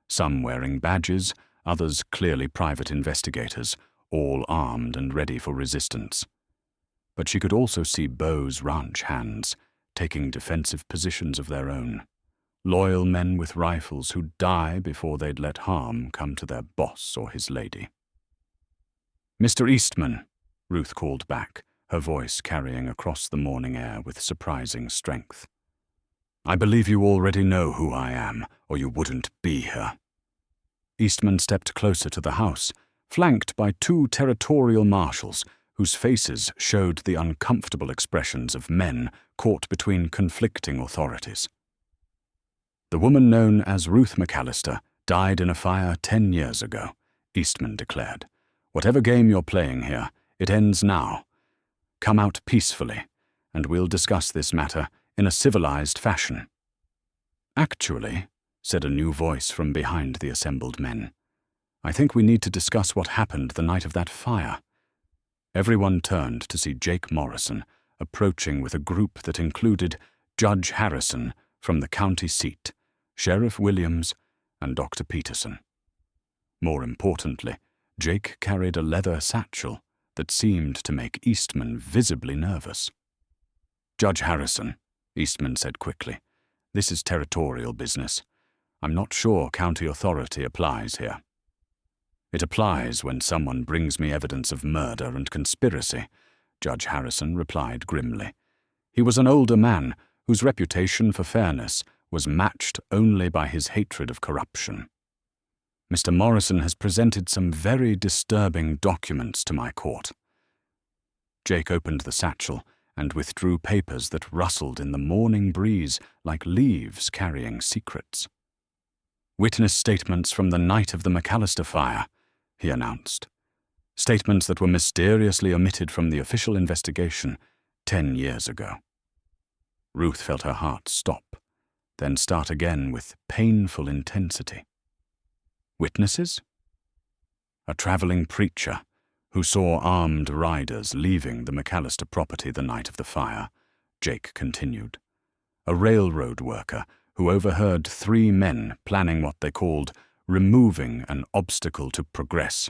some wearing badges, others clearly private investigators, all armed and ready for resistance. But she could also see Beau's ranch hands, taking defensive positions of their own. Loyal men with rifles who'd die before they'd let harm come to their boss or his lady. "Mr. Eastman," Ruth called back, her voice carrying across the morning air with surprising strength. "I believe you already know who I am, or you wouldn't be here." Eastman stepped closer to the house, flanked by 2 territorial marshals whose faces showed the uncomfortable expressions of men caught between conflicting authorities. "The woman known as Ruth McAllister died in a fire 10 years ago," Eastman declared. "Whatever game you're playing here, it ends now. Come out peacefully, and we'll discuss this matter in a civilized fashion." "Actually," said a new voice from behind the assembled men, "I think we need to discuss what happened the night of that fire." Everyone turned to see Jake Morrison approaching with a group that included Judge Harrison from the county seat, Sheriff Williams, and Dr. Peterson. More importantly, Jake carried a leather satchel that seemed to make Eastman visibly nervous. "Judge Harrison," Eastman said quickly, "this is territorial business. I'm not sure county authority applies here." "It applies when someone brings me evidence of murder and conspiracy," Judge Harrison replied grimly. He was an older man whose reputation for fairness was matched only by his hatred of corruption. "Mr. Morrison has presented some very disturbing documents to my court." Jake opened the satchel and withdrew papers that rustled in the morning breeze like leaves carrying secrets. "Witness statements from the night of the McAllister fire," he announced. "Statements that were mysteriously omitted from the official investigation 10 years ago." Ruth felt her heart stop, then start again with painful intensity. Witnesses? A traveling preacher, who saw armed riders leaving the McAllister property the night of the fire, Jake continued. A railroad worker who overheard 3 men planning what they called removing an obstacle to progress.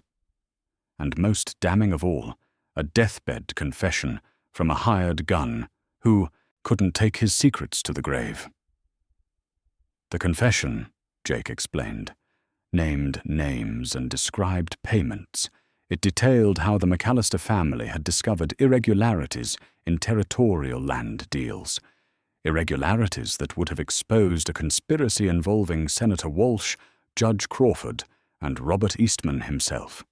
And most damning of all, a deathbed confession from a hired gun who couldn't take his secrets to the grave. The confession, Jake explained, named names and described payments. It detailed how the McAllister family had discovered irregularities in territorial land deals, irregularities that would have exposed a conspiracy involving Senator Walsh, Judge Crawford, and Robert Eastman himself.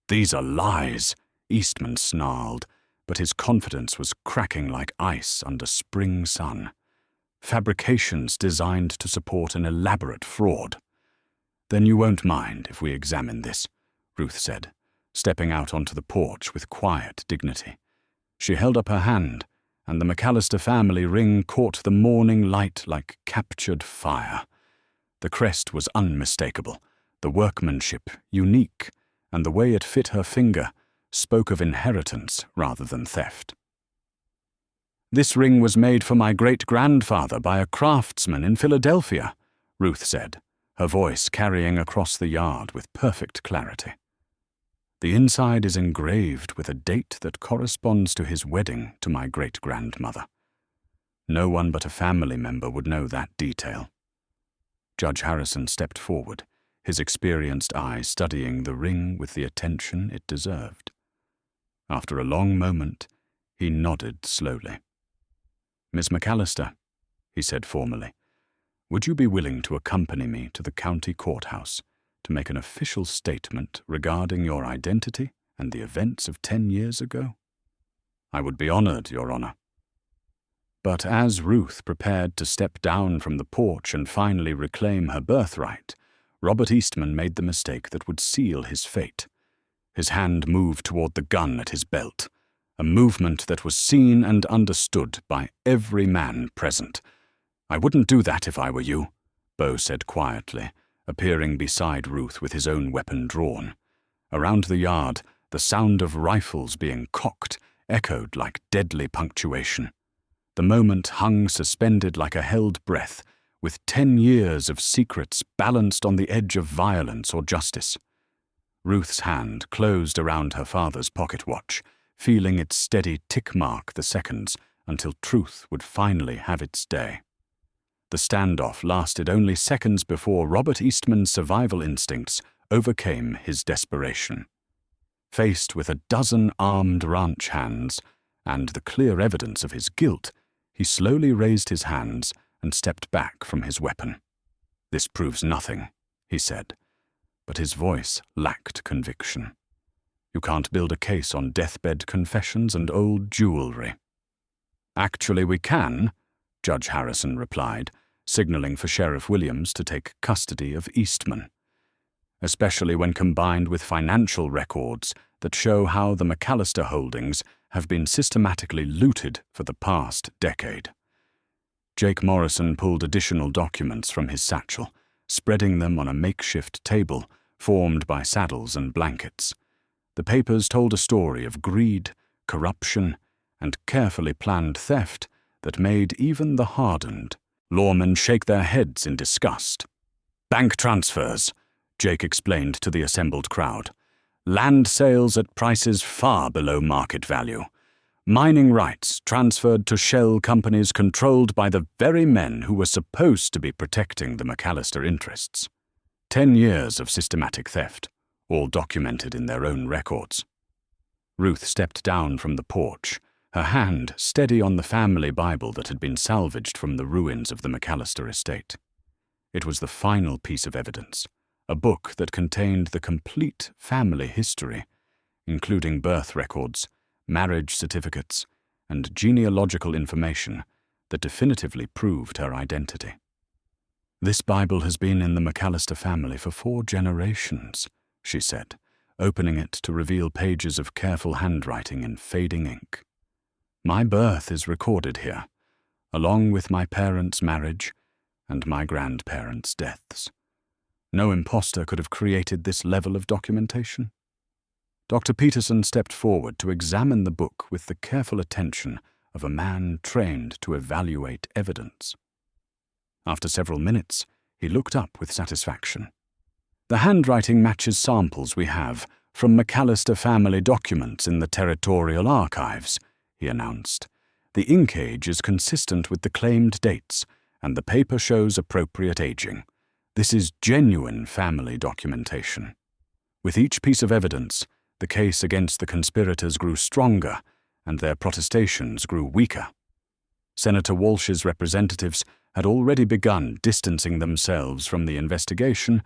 "These are lies," Eastman snarled, but his confidence was cracking like ice under spring sun. "Fabrications designed to support an elaborate fraud." "Then you won't mind if we examine this," Ruth said, stepping out onto the porch with quiet dignity. She held up her hand, and the McAllister family ring caught the morning light like captured fire. The crest was unmistakable, the workmanship unique, and the way it fit her finger spoke of inheritance rather than theft. "This ring was made for my great-grandfather by a craftsman in Philadelphia," Ruth said, her voice carrying across the yard with perfect clarity. "The inside is engraved with a date that corresponds to his wedding to my great-grandmother. No one but a family member would know that detail." Judge Harrison stepped forward, his experienced eye studying the ring with the attention it deserved. After a long moment, he nodded slowly. "Miss McAllister," he said formally, "would you be willing to accompany me to the county courthouse to make an official statement regarding your identity and the events of 10 years ago?" "I would be honored, Your Honor." But as Ruth prepared to step down from the porch and finally reclaim her birthright, Robert Eastman made the mistake that would seal his fate. His hand moved toward the gun at his belt, a movement that was seen and understood by every man present. "I wouldn't do that if I were you," Beau said quietly, appearing beside Ruth with his own weapon drawn. Around the yard, the sound of rifles being cocked echoed like deadly punctuation. The moment hung suspended like a held breath, with 10 years of secrets balanced on the edge of violence or justice. Ruth's hand closed around her father's pocket watch, feeling its steady tick mark the seconds until truth would finally have its day. The standoff lasted only seconds before Robert Eastman's survival instincts overcame his desperation. Faced with a dozen armed ranch hands and the clear evidence of his guilt, he slowly raised his hands and stepped back from his weapon. "This proves nothing," he said, but his voice lacked conviction. "You can't build a case on deathbed confessions and old jewelry." "Actually, we can," Judge Harrison replied, signaling for Sheriff Williams to take custody of Eastman, especially when combined with financial records that show how the McAllister holdings have been systematically looted for the past decade. Jake Morrison pulled additional documents from his satchel, spreading them on a makeshift table formed by saddles and blankets. The papers told a story of greed, corruption, and carefully planned theft that made even the hardened lawmen shake their heads in disgust. "Bank transfers," Jake explained to the assembled crowd. "Land sales at prices far below market value. Mining rights transferred to shell companies controlled by the very men who were supposed to be protecting the McAllister interests. 10 years of systematic theft, all documented in their own records." Ruth stepped down from the porch, her hand steady on the family Bible that had been salvaged from the ruins of the McAllister estate. It was the final piece of evidence, a book that contained the complete family history, including birth records, marriage certificates, and genealogical information that definitively proved her identity. "This Bible has been in the McAllister family for 4 generations, she said, opening it to reveal pages of careful handwriting in fading ink. "My birth is recorded here, along with my parents' marriage and my grandparents' deaths. No imposter could have created this level of documentation." Dr. Peterson stepped forward to examine the book with the careful attention of a man trained to evaluate evidence. After several minutes, he looked up with satisfaction. "The handwriting matches samples we have from McAllister family documents in the Territorial Archives," he announced. "The inkage is consistent with the claimed dates, and the paper shows appropriate aging. This is genuine family documentation." With each piece of evidence, the case against the conspirators grew stronger, and their protestations grew weaker. Senator Walsh's representatives had already begun distancing themselves from the investigation,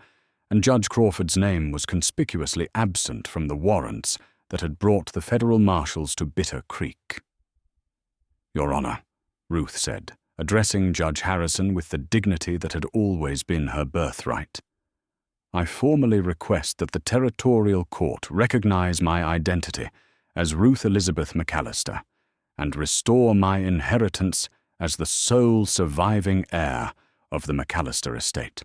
and Judge Crawford's name was conspicuously absent from the warrants that had brought the federal marshals to Bitter Creek. "Your Honor," Ruth said, addressing Judge Harrison with the dignity that had always been her birthright, "I formally request that the Territorial Court recognize my identity as Ruth Elizabeth McAllister and restore my inheritance as the sole surviving heir of the McAllister estate."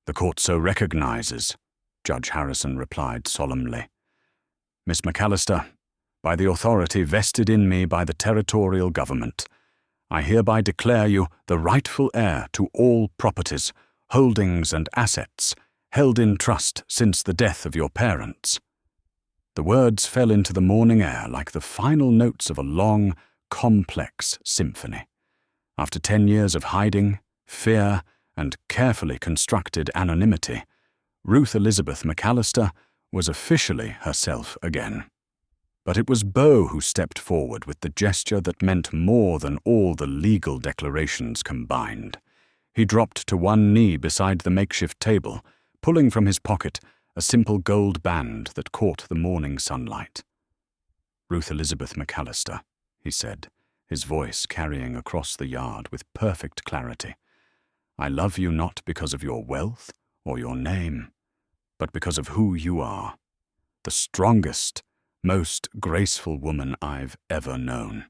"The court so recognizes," Judge Harrison replied solemnly. "Miss McAllister, by the authority vested in me by the territorial government, I hereby declare you the rightful heir to all properties, holdings, and assets held in trust since the death of your parents." The words fell into the morning air like the final notes of a long, complex symphony. After 10 years of hiding, fear, and carefully constructed anonymity, Ruth Elizabeth McAllister was officially herself again. But it was Beau who stepped forward with the gesture that meant more than all the legal declarations combined. He dropped to one knee beside the makeshift table, pulling from his pocket a simple gold band that caught the morning sunlight. "Ruth Elizabeth McAllister," he said, his voice carrying across the yard with perfect clarity, "I love you not because of your wealth or your name, but because of who you are. The strongest, most graceful woman I've ever known.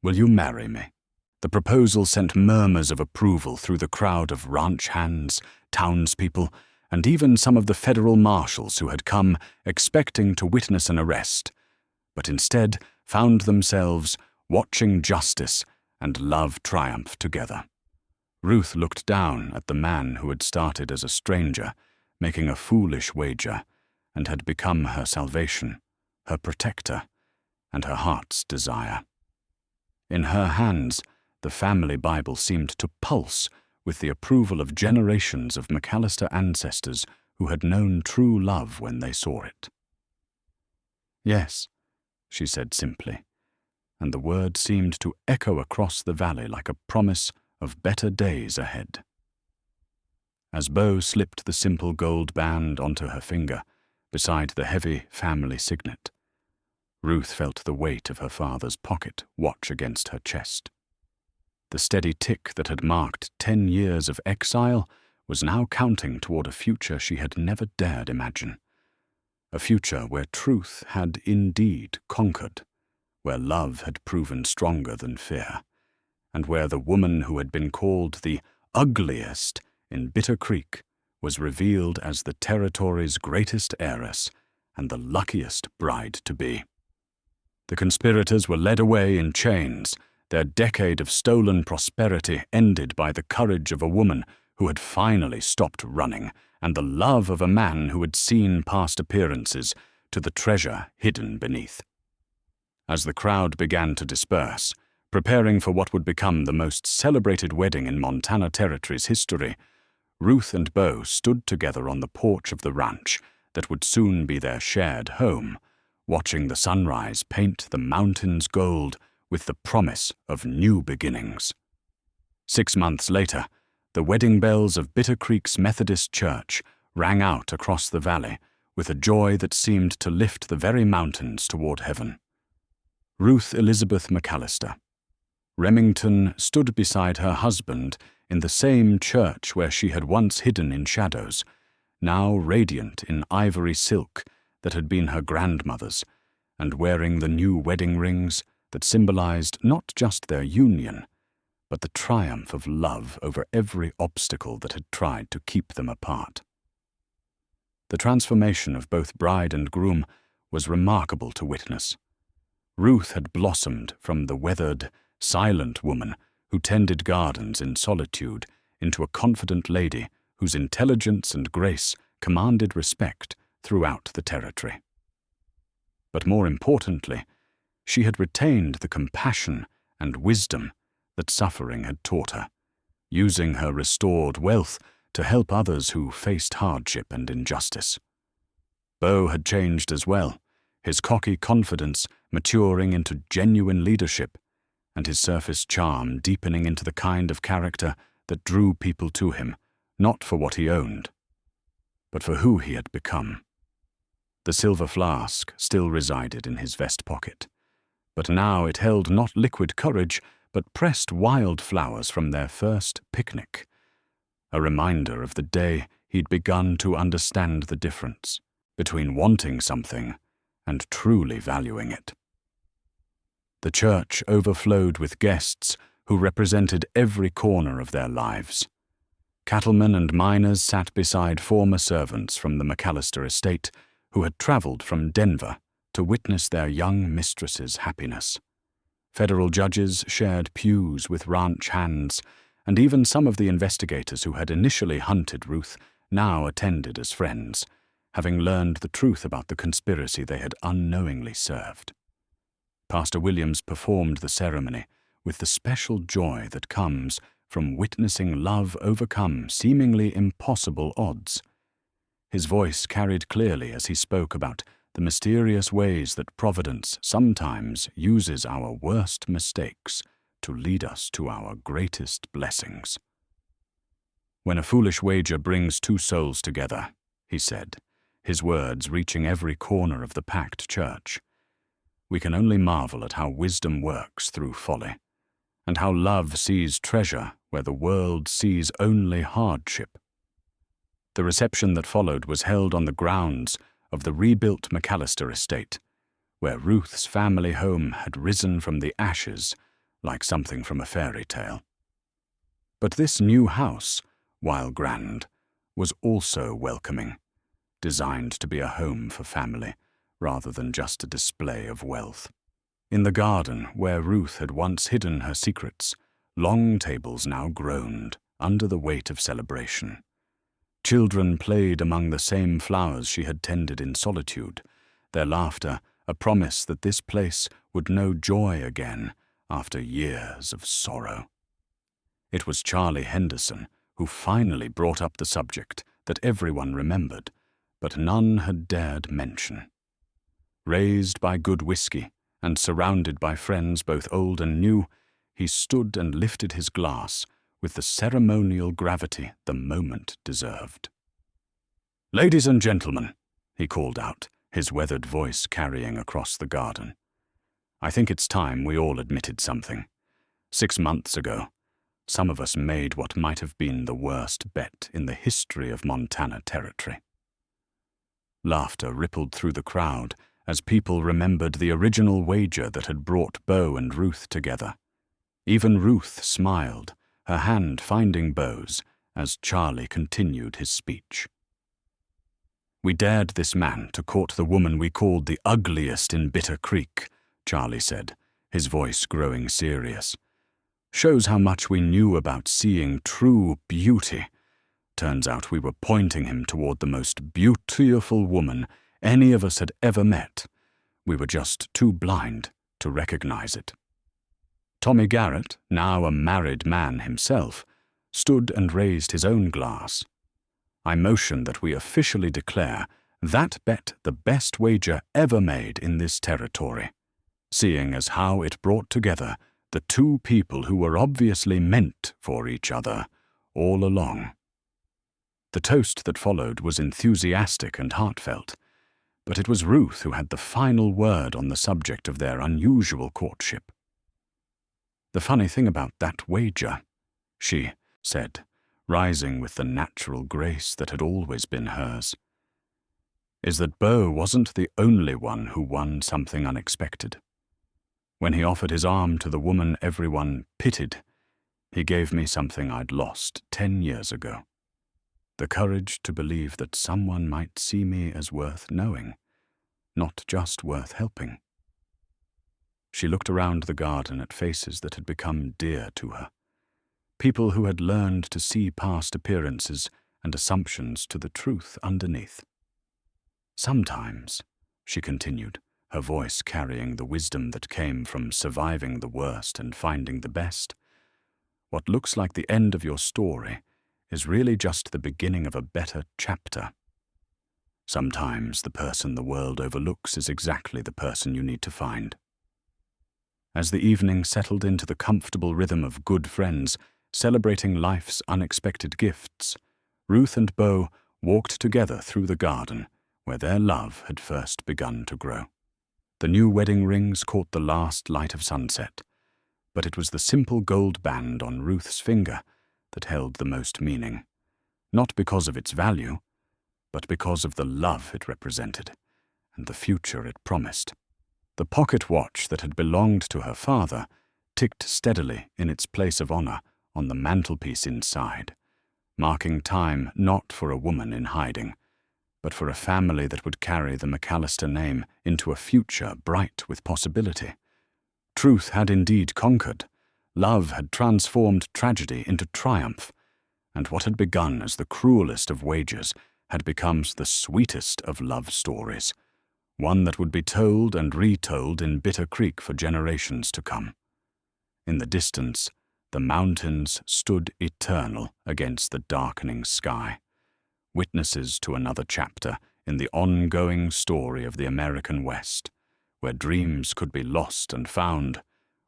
Will you marry me?" The proposal sent murmurs of approval through the crowd of ranch hands, townspeople, and even some of the federal marshals who had come expecting to witness an arrest, but instead found themselves watching justice and love triumph together. Ruth looked down at the man who had started as a stranger, making a foolish wager, and had become her salvation, her protector, and her heart's desire. In her hands, the family Bible seemed to pulse with the approval of generations of McAllister ancestors who had known true love when they saw it. "Yes," she said simply, and the word seemed to echo across the valley like a promise of better days ahead. As Beau slipped the simple gold band onto her finger, beside the heavy family signet, Ruth felt the weight of her father's pocket watch against her chest. The steady tick that had marked 10 years of exile was now counting toward a future she had never dared imagine. A future where truth had indeed conquered, where love had proven stronger than fear, and where the woman who had been called the ugliest in Bitter Creek was revealed as the territory's greatest heiress and the luckiest bride-to-be. The conspirators were led away in chains, their decade of stolen prosperity ended by the courage of a woman who had finally stopped running and the love of a man who had seen past appearances to the treasure hidden beneath. As the crowd began to disperse, preparing for what would become the most celebrated wedding in Montana Territory's history, Ruth and Beau stood together on the porch of the ranch that would soon be their shared home, watching the sunrise paint the mountains gold with the promise of new beginnings. 6 months later, the wedding bells of Bitter Creek's Methodist Church rang out across the valley with a joy that seemed to lift the very mountains toward heaven. Ruth Elizabeth McAllister. Remington stood beside her husband in the same church where she had once hidden in shadows, now radiant in ivory silk that had been her grandmother's, and wearing the new wedding rings that symbolized not just their union, but the triumph of love over every obstacle that had tried to keep them apart. The transformation of both bride and groom was remarkable to witness. Ruth had blossomed from the weathered, silent woman who tended gardens in solitude into a confident lady whose intelligence and grace commanded respect throughout the territory. But more importantly, she had retained the compassion and wisdom that suffering had taught her, using her restored wealth to help others who faced hardship and injustice. Beau had changed as well, his cocky confidence maturing into genuine leadership, and his surface charm deepening into the kind of character that drew people to him, not for what he owned, but for who he had become. The silver flask still resided in his vest pocket, but now it held not liquid courage, but pressed wild flowers from their first picnic, a reminder of the day he'd begun to understand the difference between wanting something and truly valuing it. The church overflowed with guests who represented every corner of their lives. Cattlemen and miners sat beside former servants from the McAllister estate who had traveled from Denver to witness their young mistress's happiness. Federal judges shared pews with ranch hands, and even some of the investigators who had initially hunted Ruth now attended as friends, having learned the truth about the conspiracy they had unknowingly served. Pastor Williams performed the ceremony with the special joy that comes from witnessing love overcome seemingly impossible odds. His voice carried clearly as he spoke about the mysterious ways that Providence sometimes uses our worst mistakes to lead us to our greatest blessings. "When a foolish wager brings two souls together," he said, his words reaching every corner of the packed church, "we can only marvel at how wisdom works through folly, and how love sees treasure where the world sees only hardship." The reception that followed was held on the grounds of the rebuilt McAllister estate, where Ruth's family home had risen from the ashes like something from a fairy tale. But this new house, while grand, was also welcoming, designed to be a home for family rather than just a display of wealth. In the garden where Ruth had once hidden her secrets, long tables now groaned under the weight of celebration. Children played among the same flowers she had tended in solitude, their laughter a promise that this place would know joy again after years of sorrow. It was Charlie Henderson who finally brought up the subject that everyone remembered, but none had dared mention. Raised by good whiskey and surrounded by friends both old and new, he stood and lifted his glass with the ceremonial gravity the moment deserved. "Ladies and gentlemen," he called out, his weathered voice carrying across the garden, "I think it's time we all admitted something. 6 months ago, some of us made what might have been the worst bet in the history of Montana Territory." Laughter rippled through the crowd as people remembered the original wager that had brought Beau and Ruth together. Even Ruth smiled, her hand finding Beau's as Charlie continued his speech. "We dared this man to court the woman we called the ugliest in Bitter Creek," Charlie said, his voice growing serious. "Shows how much we knew about seeing true beauty. Turns out we were pointing him toward the most beautiful woman any of us had ever met. We were just too blind to recognize it." Tommy Garrett, now a married man himself, stood and raised his own glass. "I motion that we officially declare that bet the best wager ever made in this territory, seeing as how it brought together the two people who were obviously meant for each other all along." The toast that followed was enthusiastic and heartfelt, but it was Ruth who had the final word on the subject of their unusual courtship. "The funny thing about that wager," she said, rising with the natural grace that had always been hers, "is that Beau wasn't the only one who won something unexpected. When he offered his arm to the woman everyone pitied, he gave me something I'd lost 10 years ago." The courage to believe that someone might see me as worth knowing, not just worth helping. She looked around the garden at faces that had become dear to her, people who had learned to see past appearances and assumptions to the truth underneath. Sometimes, she continued, her voice carrying the wisdom that came from surviving the worst and finding the best, what looks like the end of your story is really just the beginning of a better chapter. Sometimes the person the world overlooks is exactly the person you need to find. As the evening settled into the comfortable rhythm of good friends celebrating life's unexpected gifts, Ruth and Beau walked together through the garden where their love had first begun to grow. The new wedding rings caught the last light of sunset, but it was the simple gold band on Ruth's finger that held the most meaning, not because of its value, but because of the love it represented and the future it promised. The pocket watch that had belonged to her father ticked steadily in its place of honor on the mantelpiece inside, marking time not for a woman in hiding, but for a family that would carry the McAllister name into a future bright with possibility. Truth had indeed conquered, love had transformed tragedy into triumph, and what had begun as the cruelest of wagers had become the sweetest of love stories, one that would be told and retold in Bitter Creek for generations to come. In the distance, the mountains stood eternal against the darkening sky, witnesses to another chapter in the ongoing story of the American West, where dreams could be lost and found,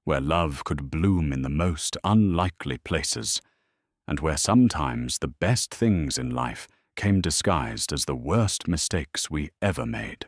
where love could bloom in the most unlikely places, and where sometimes the best things in life came disguised as the worst mistakes we ever made.